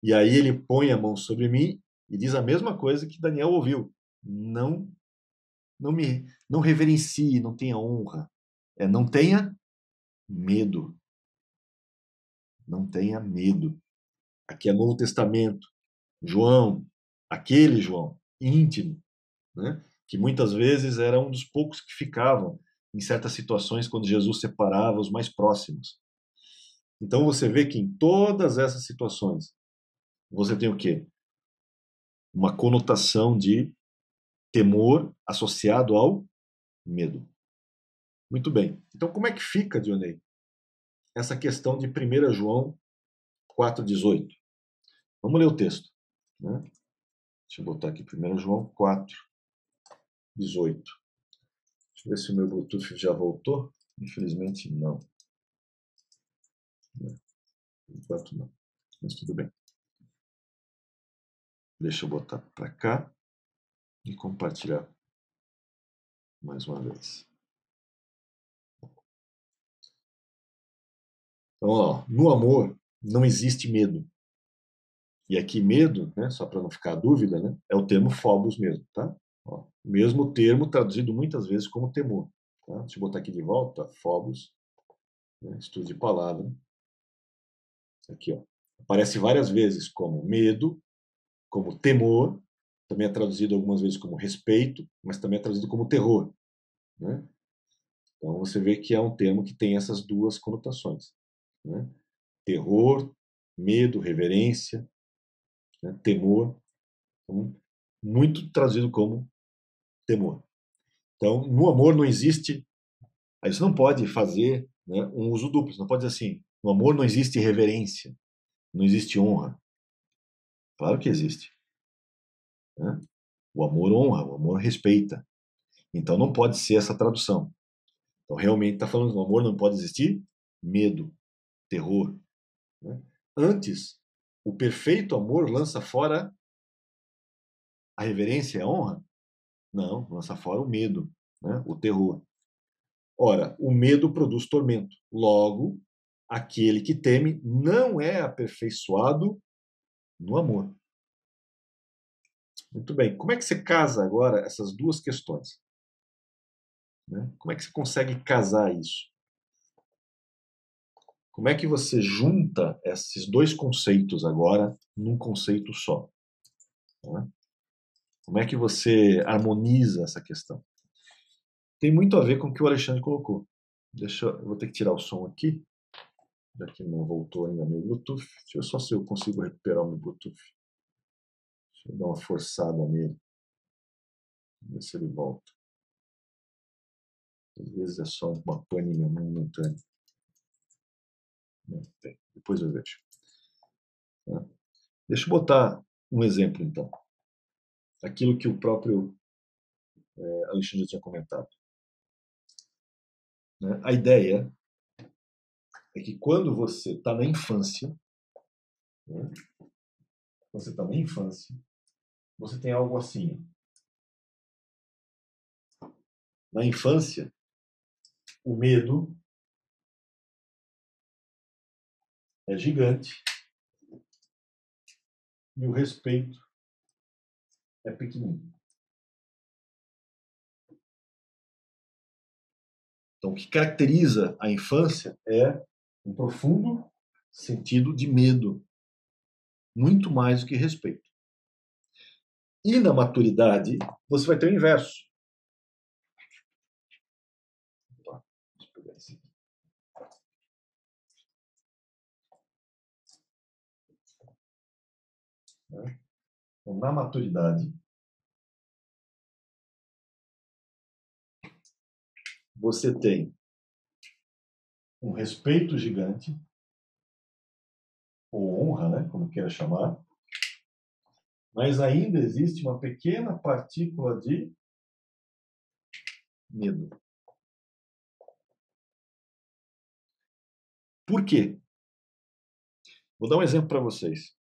E aí ele põe a mão sobre mim e diz a mesma coisa que Daniel ouviu. Não reverencie, não tenha honra. Não tenha medo. Não tenha medo. Aqui é Novo Testamento. João, aquele João, íntimo, né? Que muitas vezes era um dos poucos que ficavam em certas situações quando Jesus separava os mais próximos. Então você vê que em todas essas situações você tem o quê? Uma conotação de temor associado ao medo. Muito bem. Então como é que fica, Dionei, essa questão de 1 João 4,18? Vamos ler o texto. Né? Deixa eu botar aqui 1 João 4,18. Deixa eu ver se o meu Bluetooth já voltou. Infelizmente, não. Enquanto não. Mas tudo bem. Deixa eu botar para cá e compartilhar mais uma vez. Então, ó, no amor não existe medo. E aqui medo, né, só para não ficar dúvida, né, é o termo phobos mesmo, tá? Ó, mesmo termo traduzido muitas vezes como temor. Tá? Deixa eu botar aqui de volta, phobos, né, estudo de palavra. Aqui, ó. Aparece várias vezes como medo, como temor, também é traduzido algumas vezes como respeito, mas também é traduzido como terror. Né? Então você vê que é um termo que tem essas duas conotações. Né? Terror, medo, reverência, né? Temor, então, muito traduzido como temor. Então, no amor não existe, aí você não pode fazer, né, um uso duplo, você não pode dizer assim, no amor não existe reverência, não existe honra. Claro que existe. Né? O amor honra, o amor respeita. Então não pode ser essa tradução. Então realmente está falando no amor não pode existir medo, terror. Né? Antes, O perfeito amor lança fora a reverência e a honra? Não, lança fora o medo, né? O terror. Ora, o medo produz tormento. Logo, aquele que teme não é aperfeiçoado no amor. Muito bem. Como é que você casa agora essas duas questões? Né? Como é que você consegue casar isso? Como é que você junta esses dois conceitos agora num conceito só? Né? Como é que você harmoniza essa questão? Tem muito a ver com o que o Alexandre colocou. Eu vou ter que tirar o som aqui, já que não voltou ainda meu Bluetooth. Deixa eu só se eu consigo recuperar o meu Bluetooth. Deixa eu dar uma forçada nele, ver se ele volta. Às vezes é só uma pane momentânea. Depois eu vejo. Tá? Deixa eu botar um exemplo, então. Aquilo que o próprio Alexandre tinha comentado. Né? A ideia é que quando você está na infância, né? Você está na infância, você tem algo assim. Na infância, o medo é gigante e o respeito é pequenino. Então, o que caracteriza a infância é um profundo sentido de medo, muito mais do que respeito. E na maturidade, você vai ter o inverso. Tá, deixa eu pegar esse aqui. Então, na maturidade, você tem um respeito gigante, ou honra, né, como queira chamar, mas ainda existe uma pequena partícula de medo. Por quê? Vou dar um exemplo para vocês.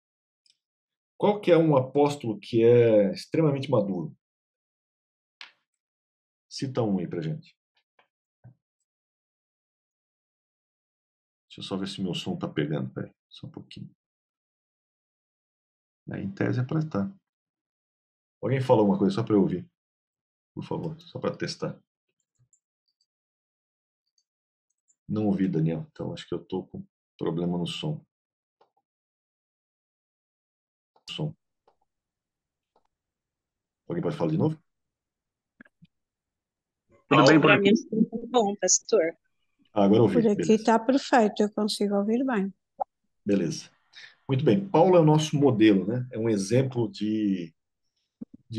Qual que é um apóstolo que é extremamente maduro? Cita um aí pra gente. Deixa eu só ver se meu som tá pegando. Peraí, só um pouquinho. Em tese é para estar. Alguém fala alguma coisa só para eu ouvir? Por favor, só para testar. Não ouvi, Daniel. Então acho que eu tô com problema no som. Alguém pode falar de novo? Tudo bem por Para aqui? mim está muito bom, pastor. Agora eu ouvi. Por aqui Beleza. está perfeito, eu consigo ouvir bem. Beleza. Muito bem. Paulo é o nosso modelo, né? É um exemplo de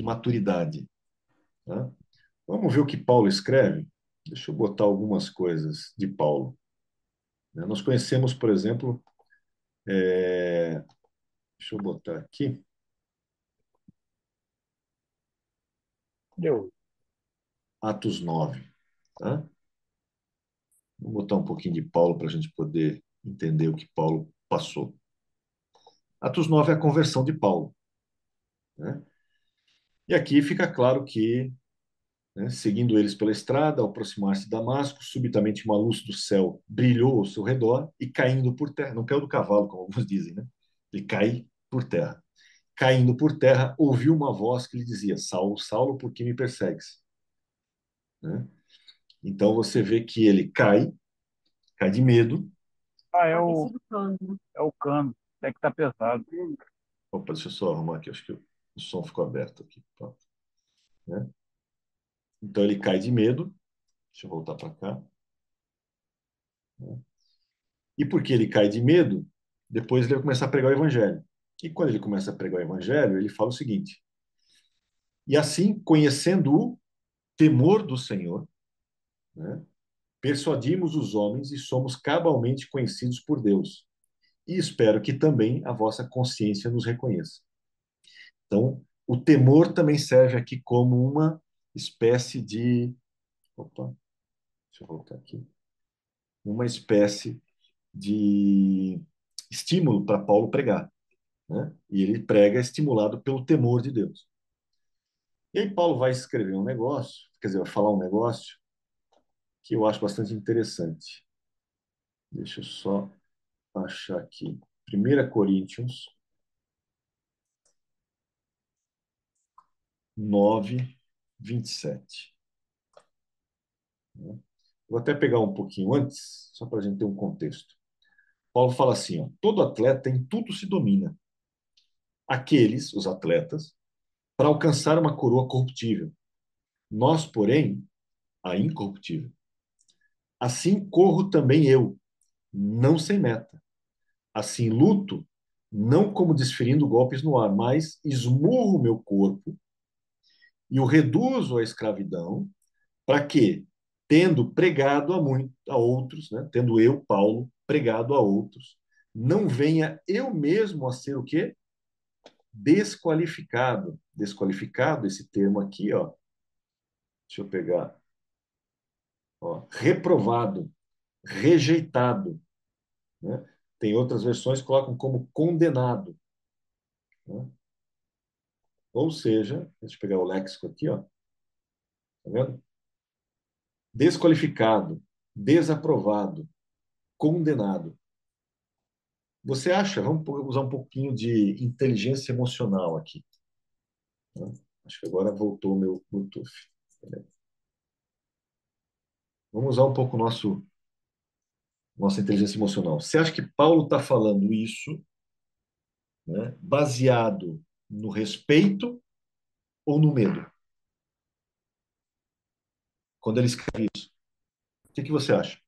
maturidade. Tá? Vamos ver o que Paulo escreve? Deixa eu botar algumas coisas de Paulo. Nós conhecemos, por exemplo, deixa eu botar aqui, Deu. Atos 9. Tá? Vou botar um pouquinho de Paulo para a gente poder entender o que Paulo passou. Atos 9 é a conversão de Paulo. Né? E aqui fica claro que, né, seguindo eles pela estrada, ao aproximar-se de Damasco, subitamente uma luz do céu brilhou ao seu redor e caindo por terra, não caiu do cavalo, como alguns dizem, né? Ele cai por terra. Caindo por terra, ouviu uma voz que lhe dizia: Saulo, Saulo, por que me persegues? Né? Então você vê que ele cai de medo. Ah, Né? é o cano. É que tá pesado. Opa, deixa eu só arrumar aqui, acho que o som ficou aberto aqui. Pronto. Né? Então ele cai de medo. Deixa eu voltar para cá. Né? E porque ele cai de medo, depois ele vai começar a pregar o evangelho. E quando ele começa a pregar o evangelho, ele fala o seguinte: e assim, conhecendo o temor do Senhor, né, persuadimos os homens e somos cabalmente conhecidos por Deus. E espero que também a vossa consciência nos reconheça. Então, o temor também serve aqui como uma espécie de. Opa, deixa eu voltar aqui. Uma espécie de estímulo para Paulo pregar. né? E ele prega estimulado pelo temor de Deus. E aí Paulo vai escrever um negócio, quer dizer, vai falar um negócio que eu acho bastante interessante. Deixa eu só achar aqui. 1 Coríntios 9, 27. Vou até pegar um pouquinho antes, só para a gente ter um contexto. Paulo fala assim, ó, todo atleta em tudo se domina. Aqueles, os atletas, para alcançar uma coroa corruptível. Nós, porém, a incorruptível. Assim corro também eu, não sem meta. Assim luto, não como desferindo golpes no ar, mas esmurro meu corpo e o reduzo à escravidão, para que, tendo pregado a outros, né, tendo eu, Paulo, pregado a outros, não venha eu mesmo a ser o quê? Desqualificado. Desqualificado, esse termo aqui, ó. Deixa eu pegar. Ó, reprovado, rejeitado, né? Tem outras versões que colocam como condenado, né? Ou seja, deixa eu pegar o léxico aqui, ó. Tá vendo? Desqualificado, desaprovado, condenado. Você acha? Vamos usar um pouquinho de inteligência emocional aqui, né? Acho que agora voltou o meu Bluetooth. Vamos usar um pouco nossa inteligência emocional. Você acha que Paulo está falando isso, né, baseado no respeito ou no medo? Quando ele escreve isso, o que você acha?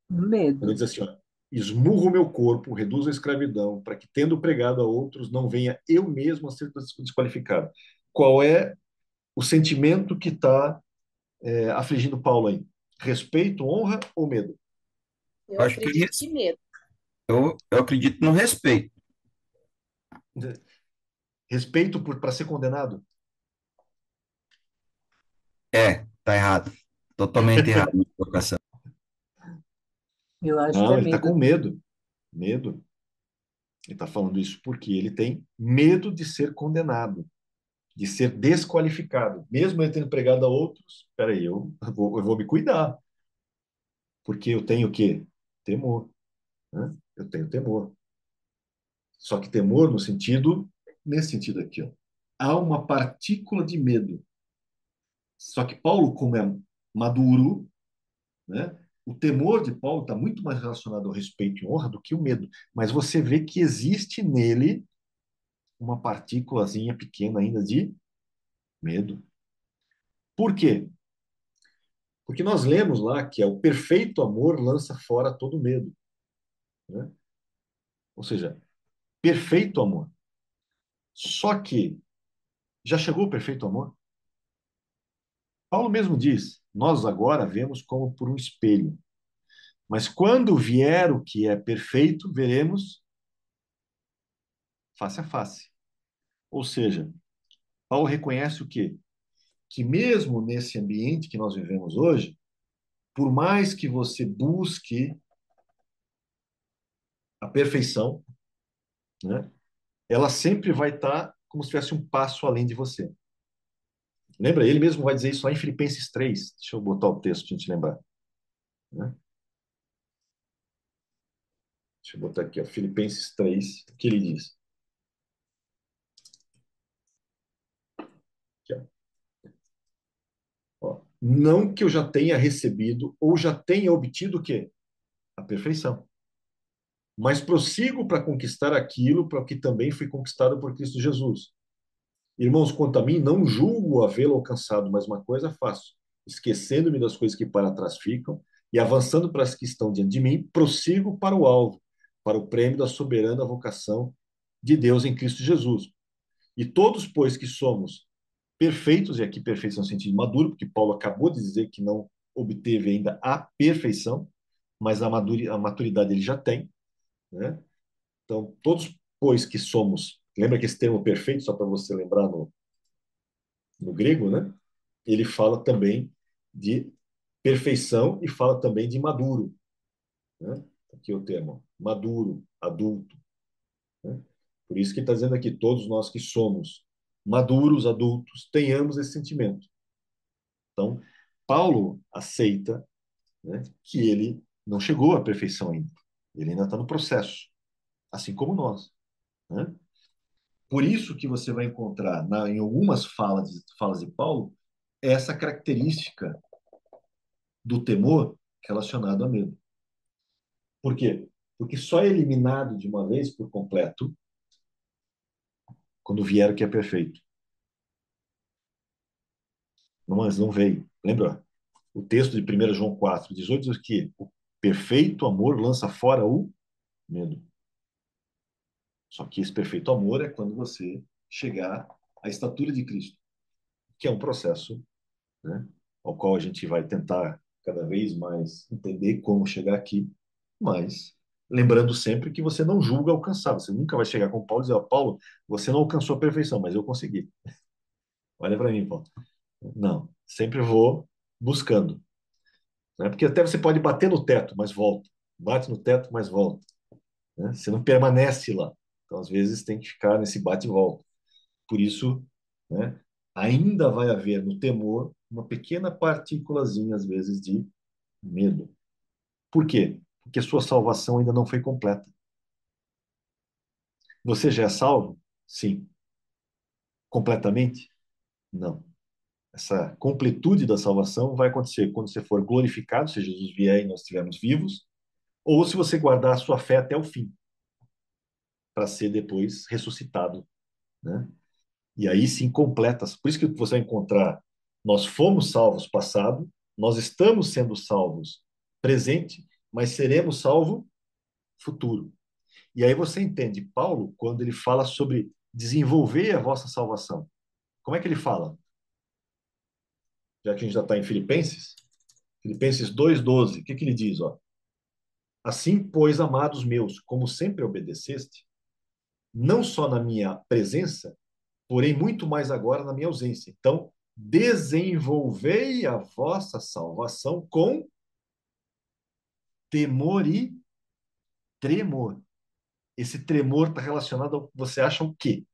Quando ele Medo. diz assim, ó, esmurro meu corpo, reduzo a escravidão, para que, tendo pregado a outros, não venha eu mesmo a ser desqualificado. Qual é o sentimento que está afligindo Paulo aí? Respeito, honra ou medo? Eu Eu acho que acredito que medo. eu acredito no respeito. Respeito para ser condenado? Tá errado. Totalmente errado na colocação. Eu acho que Não, é ele está medo. com medo. Medo. Ele está falando isso porque ele tem medo de ser condenado, de ser desqualificado. Mesmo ele tendo pregado a outros, peraí, eu vou me cuidar, porque eu tenho o quê? Temor, né? Eu tenho temor. Só que temor no sentido, nesse sentido aqui, ó. Há uma partícula de medo. Só que Paulo, como é maduro, né? O temor de Paulo está muito mais relacionado ao respeito e honra do que o medo. Mas você vê que existe nele uma partículazinha pequena ainda de medo. Por quê? Porque nós lemos lá que é o perfeito amor lança fora todo medo, né? Ou seja, perfeito amor. Só que já chegou o perfeito amor? Paulo mesmo diz: nós agora vemos como por um espelho, mas quando vier o que é perfeito, veremos face a face. Ou seja, Paulo reconhece o quê? Que mesmo nesse ambiente que nós vivemos hoje, por mais que você busque a perfeição, né, ela sempre vai estar como se tivesse um passo além de você. Lembra? Ele mesmo vai dizer isso lá em Filipenses 3. Deixa eu botar o texto para a gente lembrar, né? Deixa eu botar aqui, ó, Filipenses 3, o que ele diz. Aqui, ó. Não que eu já tenha recebido ou já tenha obtido o quê? A perfeição. Mas prossigo para conquistar aquilo para o que também fui conquistado por Cristo Jesus. Irmãos, quanto a mim, não julgo havê-lo alcançado, mas uma coisa faço, esquecendo-me das coisas que para trás ficam e avançando para as que estão diante de mim, prossigo para o alvo, para o prêmio da soberana vocação de Deus em Cristo Jesus. E todos, pois, que somos perfeitos, e aqui perfeitos no sentido maduro, porque Paulo acabou de dizer que não obteve ainda a perfeição, mas a maturidade ele já tem, né? Então, todos, pois, que somos, lembra que esse termo perfeito, só para você lembrar no grego, né? Ele fala também de perfeição e fala também de maduro, né? Aqui é o termo, maduro, adulto, né? Por isso que está dizendo aqui, todos nós que somos maduros, adultos, tenhamos esse sentimento. Então, Paulo aceita, né, que ele não chegou à perfeição ainda. Ele ainda está no processo, assim como nós, né? Por isso que você vai encontrar em algumas falas de Paulo essa característica do temor relacionado a medo. Por quê? Porque só é eliminado de uma vez por completo quando vier o que é perfeito. Não, mas não veio. Lembra? O texto de 1 João 4:18 diz que o perfeito amor lança fora o medo. Só que esse perfeito amor é quando você chegar à estatura de Cristo, que é um processo, né, ao qual a gente vai tentar cada vez mais entender como chegar aqui, mas lembrando sempre que você não julga alcançar. Você nunca vai chegar com Paulo e dizer, ó, Paulo, você não alcançou a perfeição, mas eu consegui. Olha para mim, Paulo. Não, sempre vou buscando, né? Porque até você pode bater no teto, mas volta. Bate no teto, mas volta, né? Você não permanece lá. Então, às vezes, tem que ficar nesse bate e volta. Por isso, né, ainda vai haver no temor uma pequena partículazinha, às vezes, de medo. Por quê? Porque a sua salvação ainda não foi completa. Você já é salvo? Sim. Completamente? Não. Essa completude da salvação vai acontecer quando você for glorificado, se Jesus vier e nós estivermos vivos, ou se você guardar a sua fé até o fim, para ser depois ressuscitado, né? E aí sim completas. Por isso que você vai encontrar, nós fomos salvos passado, nós estamos sendo salvos presente, mas seremos salvos futuro. E aí você entende Paulo quando ele fala sobre desenvolver a vossa salvação. Como é que ele fala? Já que a gente já está em Filipenses, Filipenses 2:12, o que que ele diz, ó? Assim, pois, amados meus, como sempre obedeceste, não só na minha presença, porém muito mais agora na minha ausência. Então, desenvolvei a vossa salvação com temor e tremor. Esse tremor está relacionado ao você acha o quê?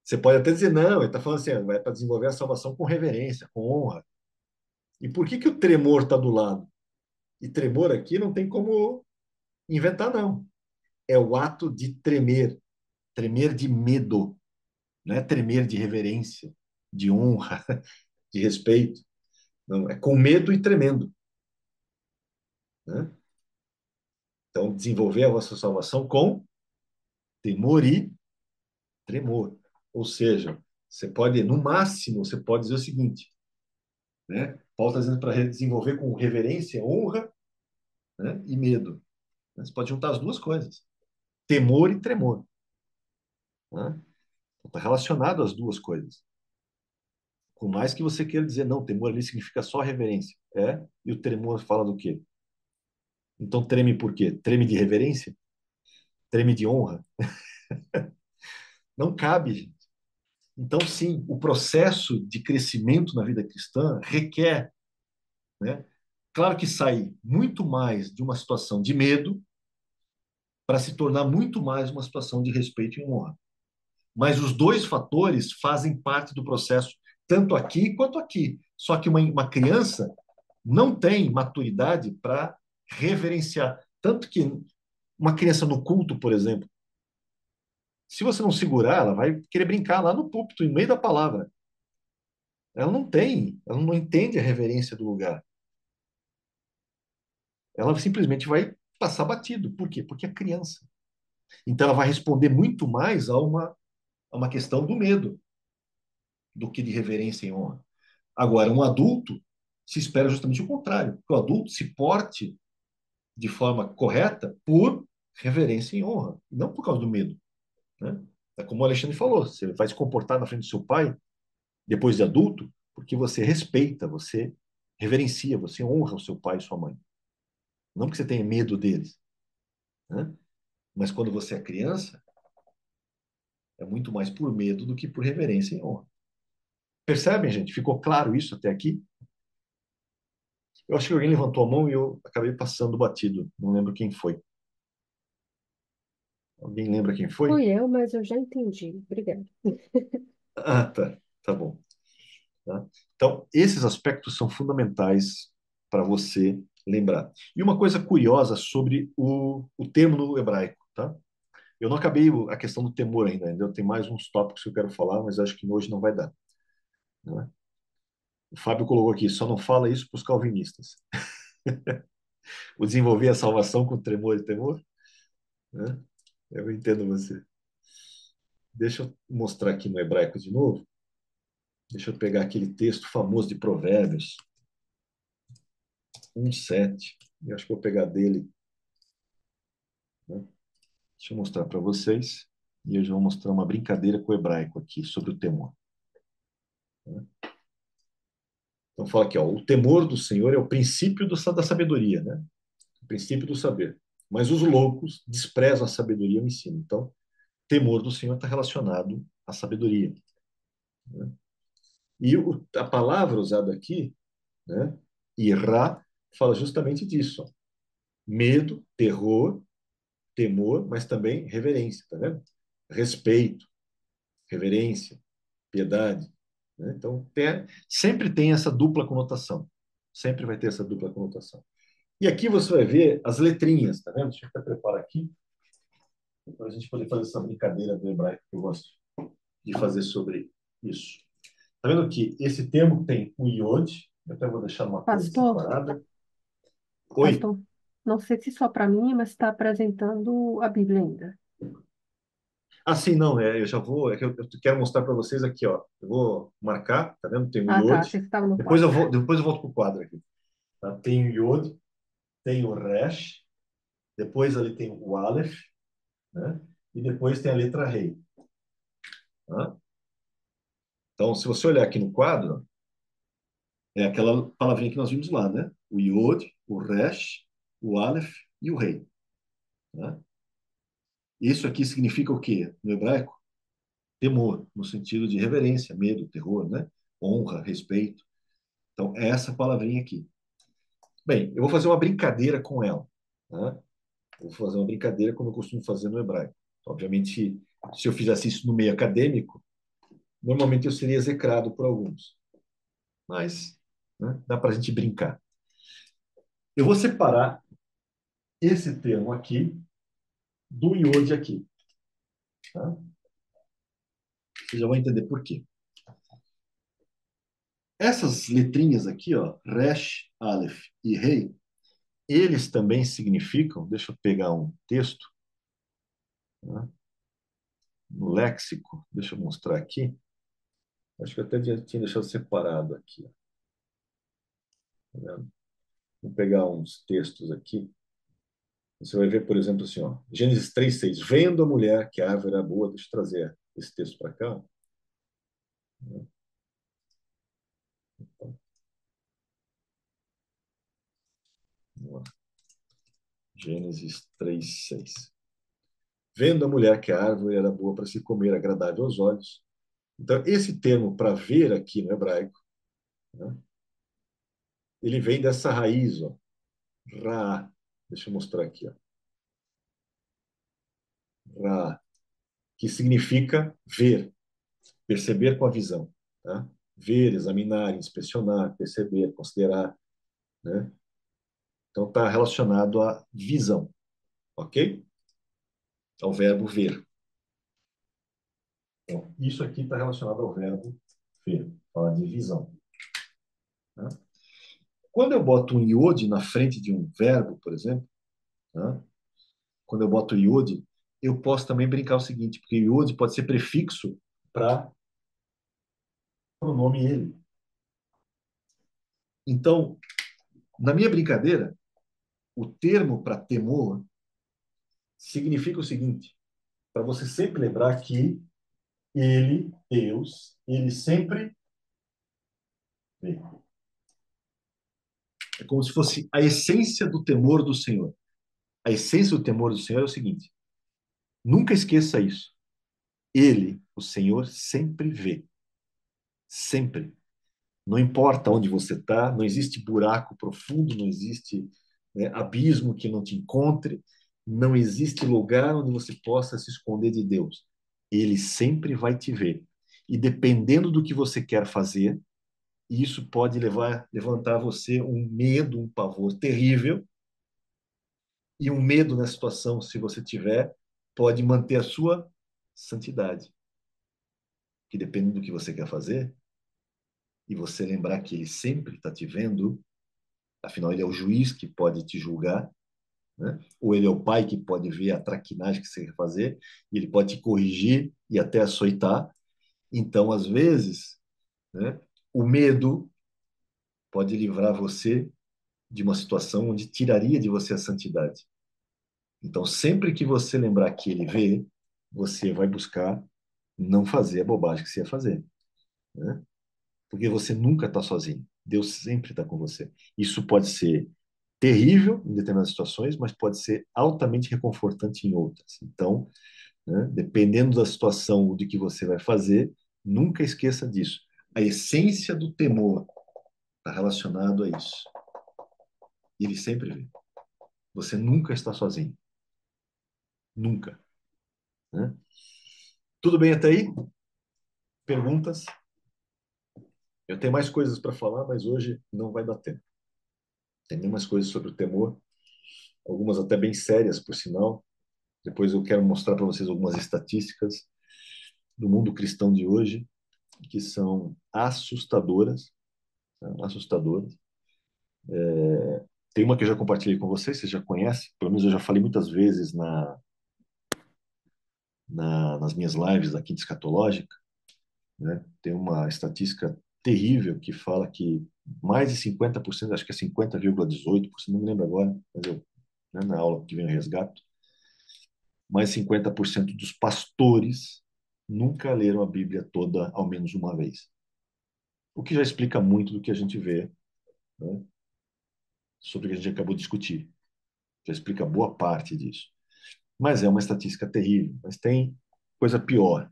Você pode até dizer, não, ele está falando assim, vai para desenvolver a salvação com reverência, com honra. E por que que o tremor está do lado? E tremor aqui não tem como inventar, não. É o ato de tremer, tremer de medo, não é tremer de reverência, de honra, de respeito. Não, é com medo e tremendo, né? Então, desenvolver a vossa salvação com temor e tremor. Ou seja, você pode, no máximo, você pode dizer o seguinte, né? Paulo está dizendo para desenvolver com reverência, honra, né, e medo. Você pode juntar as duas coisas, temor e tremor, né? Está relacionado às duas coisas. Por mais que você queira dizer, não, temor ali significa só reverência. É, e o tremor fala do quê? Então treme por quê? Treme de reverência? Treme de honra? Não cabe, gente. Então, sim, o processo de crescimento na vida cristã requer, né? Claro que sai muito mais de uma situação de medo para se tornar muito mais uma situação de respeito e honra. Mas os dois fatores fazem parte do processo, tanto aqui quanto aqui. Só que uma criança não tem maturidade para reverenciar. Tanto que uma criança no culto, por exemplo, se você não segurar, ela vai querer brincar lá no púlpito, no meio da palavra. Ela não entende a reverência do lugar. Ela simplesmente vai passar batido. Por quê? Porque é criança. Então ela vai responder muito mais a uma questão do medo do que de reverência e honra. Agora, um adulto se espera justamente o contrário, que o adulto se porte de forma correta por reverência e honra, não por causa do medo, né? É como o Alexandre falou, você vai se comportar na frente do seu pai, depois de adulto, porque você respeita, você reverencia, você honra o seu pai e sua mãe. Não porque você tenha medo deles, né? Mas quando você é criança, é muito mais por medo do que por reverência e honra. Percebem, gente? Ficou claro isso até aqui? Eu acho que alguém levantou a mão e eu acabei passando batido. Não lembro quem foi. Alguém lembra quem foi? Fui eu, mas eu já entendi. Obrigada. Ah, tá. Tá bom. Tá? Então, esses aspectos são fundamentais para você lembrar. E uma coisa curiosa sobre o termo no hebraico, tá? Eu não acabei a questão do temor ainda. Tem mais uns tópicos que eu quero falar, mas acho que hoje não vai dar. Né? O Fábio colocou aqui, só não fala isso para os calvinistas. O desenvolver a salvação com tremor e temor, né? Eu entendo você. Deixa eu mostrar aqui no hebraico de novo. Deixa eu pegar aquele texto famoso de Provérbios 1:7. Eu acho que vou pegar dele, né? Deixa eu mostrar para vocês. E eu já vou mostrar uma brincadeira com o hebraico aqui sobre o temor. Né? Então fala aqui, ó, o temor do Senhor é o princípio da sabedoria, né? O princípio do saber. Mas os loucos desprezam a sabedoria e o ensino. Então, temor do Senhor está relacionado à sabedoria. Né? E a palavra usada aqui, né, irá, fala justamente disso. Ó. Medo, terror, temor, mas também reverência, tá vendo? Respeito, reverência, piedade. Né? Então, sempre tem essa dupla conotação. Sempre vai ter essa dupla conotação. E aqui você vai ver as letrinhas, tá vendo? Deixa eu até preparar aqui, para a gente poder fazer essa brincadeira do hebraico que eu gosto de fazer sobre isso. Tá vendo que esse termo tem o iod, eu até vou deixar uma coisa Pastor, separada. Oi. pastor, não sei se só para mim, mas está apresentando a Bíblia ainda. Ah, sim, não, eu já vou, é que eu quero mostrar para vocês aqui, ó. Eu vou marcar, tá vendo? Tem o Ah, tá. iod. Achei que estava no quadro. Depois eu volto pro quadro aqui. Tá? Tem o iod, tem o resh, depois ali tem o aleph, né? E depois tem a letra rei. Tá? Então, se você olhar aqui no quadro, é aquela palavrinha que nós vimos lá, né? O iod, o resh, o aleph e o rei. Né? Isso aqui significa o quê? No hebraico, temor, no sentido de reverência, medo, terror, né? Honra, respeito. Então, é essa palavrinha aqui. Bem, eu vou fazer uma brincadeira com ela. Né? Eu vou fazer uma brincadeira como eu costumo fazer no hebraico. Obviamente, se eu fizesse isso no meio acadêmico, normalmente eu seria execrado por alguns. Mas, né, dá para a gente brincar. Eu vou separar esse termo aqui do iode aqui. Tá? Você já vai entender por quê. Essas letrinhas aqui, ó, Resh, Aleph e Rei, eles também significam, deixa eu pegar um texto, né, no léxico, deixa eu mostrar aqui. Acho que eu até tinha deixado separado aqui. Ó. Tá vendo? Vou pegar uns textos aqui. Você vai ver, por exemplo, assim, ó, Gênesis 3:6. Vendo a mulher que a árvore era boa, deixa eu trazer esse texto para cá. Vamos lá. Gênesis 3:6. Vendo a mulher que a árvore era boa para se comer, agradável aos olhos. Então, esse termo para ver aqui no hebraico, né, ele vem dessa raiz, ó, ra. Deixa eu mostrar aqui, ó. Ra, que significa ver, perceber com a visão. Tá? Ver, examinar, inspecionar, perceber, considerar. Né? Então, está relacionado à visão, ok? Ao verbo ver. Então, isso aqui está relacionado ao verbo ver, fala de visão. Tá? Quando eu boto um iode na frente de um verbo, por exemplo, tá? Quando eu boto iode, eu posso também brincar o seguinte, porque iode pode ser prefixo para o nome ele. Então, na minha brincadeira, o termo para temor significa o seguinte, para você sempre lembrar que ele, Deus, ele sempre vê. É como se fosse a essência do temor do Senhor. A essência do temor do Senhor é o seguinte: nunca esqueça isso. Ele, o Senhor, sempre vê. Sempre. Não importa onde você está, não existe buraco profundo, não existe, né, abismo que não te encontre. Não existe lugar onde você possa se esconder de Deus. Ele sempre vai te ver. E dependendo do que você quer fazer, isso pode levantar você um medo, um pavor terrível. E um medo nessa situação, se você tiver, pode manter a sua santidade. Que dependendo do que você quer fazer, e você lembrar que ele sempre está te vendo, afinal ele é o juiz que pode te julgar, né? Ou ele é o pai que pode ver a traquinagem que você quer fazer, e ele pode te corrigir e até açoitar. Então, às vezes, né, o medo pode livrar você de uma situação onde tiraria de você a santidade. Então, sempre que você lembrar que ele vê, você vai buscar não fazer a bobagem que você ia fazer, né? Porque você nunca está sozinho. Deus sempre está com você. Isso pode ser terrível em determinadas situações, mas pode ser altamente reconfortante em outras. Então, né, dependendo da situação ou do que você vai fazer, nunca esqueça disso. A essência do temor está relacionado a isso. Ele sempre vê. Você nunca está sozinho. Nunca. Né? Tudo bem até aí? Perguntas? Eu tenho mais coisas para falar, mas hoje não vai dar tempo. Tem mais coisas sobre o temor, algumas até bem sérias, por sinal. Depois eu quero mostrar para vocês algumas estatísticas do mundo cristão de hoje, que são assustadoras, tá? Assustadoras. Tem uma que eu já compartilhei com vocês já conhecem, pelo menos eu já falei muitas vezes nas minhas lives da Quinta Escatológica, né? Tem uma estatística terrível que fala que mais de 50%, acho que é 50,18%, não me lembro agora, mas eu, né, na aula que vem o resgato, mais 50% dos pastores nunca leram a Bíblia toda ao menos uma vez. O que já explica muito do que a gente vê, né, sobre o que a gente acabou de discutir. Já explica boa parte disso. Mas é uma estatística terrível. Mas tem coisa pior.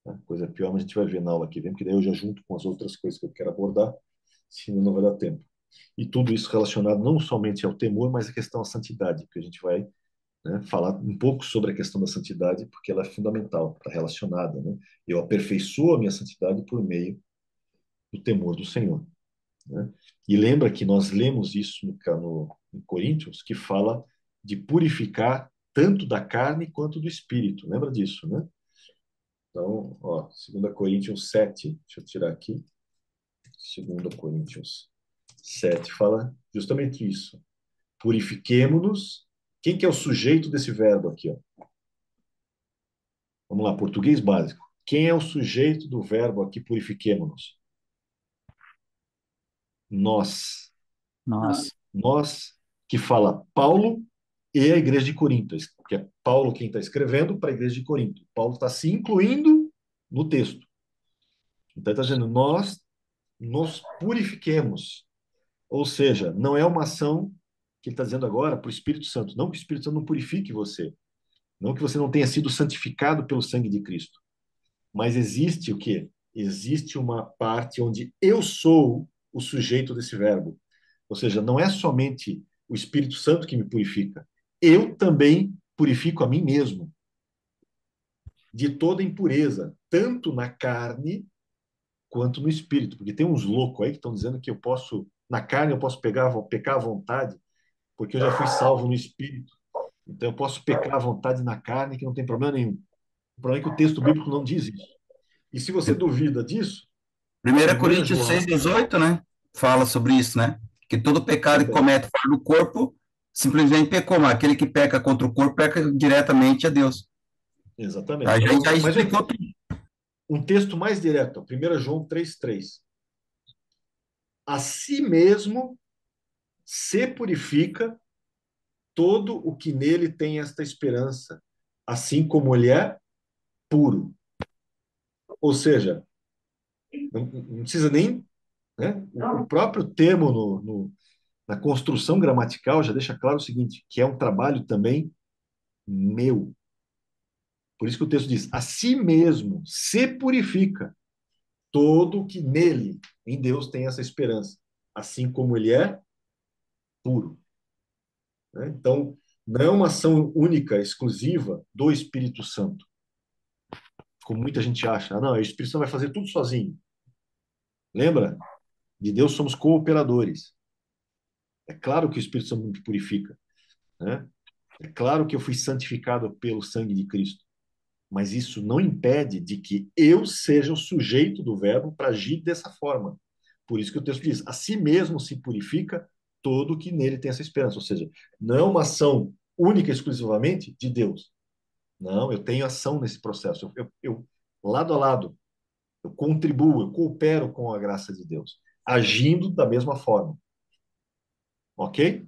Né? Coisa pior, mas a gente vai ver na aula que vem, porque daí eu já junto com as outras coisas que eu quero abordar, senão não vai dar tempo. E tudo isso relacionado não somente ao temor, mas à questão da santidade, que a gente vai, né, falar um pouco sobre a questão da santidade, porque ela é fundamental, está relacionada. Né? Eu aperfeiçoo a minha santidade por meio do temor do Senhor. Né? E lembra que nós lemos isso em Coríntios, que fala de purificar tanto da carne quanto do espírito. Lembra disso, né? Então, ó, 2 Coríntios 7, deixa eu tirar aqui. 2 Coríntios 7 fala justamente isso. Purifiquemo-nos. Quem que é o sujeito desse verbo aqui? Ó? Vamos lá, português básico. Quem é o sujeito do verbo aqui, purifiquemo-nos? Nós. Nossa. Nós, que fala Paulo e a igreja de Corinto, que é Paulo quem está escrevendo para a igreja de Corinto. Paulo está se incluindo no texto. Então, ele está dizendo, nós nos purifiquemos. Ou seja, não é uma ação que ele está dizendo agora para o Espírito Santo. Não que o Espírito Santo não purifique você. Não que você não tenha sido santificado pelo sangue de Cristo. Mas existe o quê? Existe uma parte onde eu sou o sujeito desse verbo. Ou seja, não é somente o Espírito Santo que me purifica. Eu também purifico a mim mesmo de toda impureza, tanto na carne quanto no espírito. Porque tem uns loucos aí que estão dizendo que eu posso, na carne, eu posso pecar à vontade, porque eu já fui salvo no espírito. Então eu posso pecar à vontade na carne, que não tem problema nenhum. O problema é que o texto bíblico não diz isso. E se você duvida disso, 1 1 Coríntios João, 6,18, né? Fala sobre isso, né? Que todo pecado que então, comete fora do corpo simplesmente pecou, mas aquele que peca contra o corpo peca diretamente a Deus. exatamente. A gente já Mas explicou tudo. um texto mais direto, 1 João 3,3. A si mesmo se purifica todo o que nele tem esta esperança, assim como ele é puro. Ou seja, não precisa nem, né? O próprio termo na construção gramatical já deixa claro o seguinte, que é um trabalho também meu. Por isso que o texto diz, a si mesmo se purifica todo que nele, em Deus, tem essa esperança, assim como ele é puro. Né? Então, Não é uma ação única, exclusiva do Espírito Santo, como muita gente acha. Ah, não, o Espírito Santo vai fazer tudo sozinho. Lembra? De Deus somos cooperadores. É claro que o Espírito Santo me purifica, né? É claro que eu fui santificado pelo sangue de Cristo, mas isso não impede de que eu seja o sujeito do verbo para agir dessa forma. Por isso que o texto diz: a si mesmo se purifica todo que nele tem essa esperança. Ou seja, não é uma ação única e exclusivamente de Deus. Não, eu tenho ação nesse processo. Lado a lado, eu contribuo, eu coopero com a graça de Deus, agindo da mesma forma. Ok?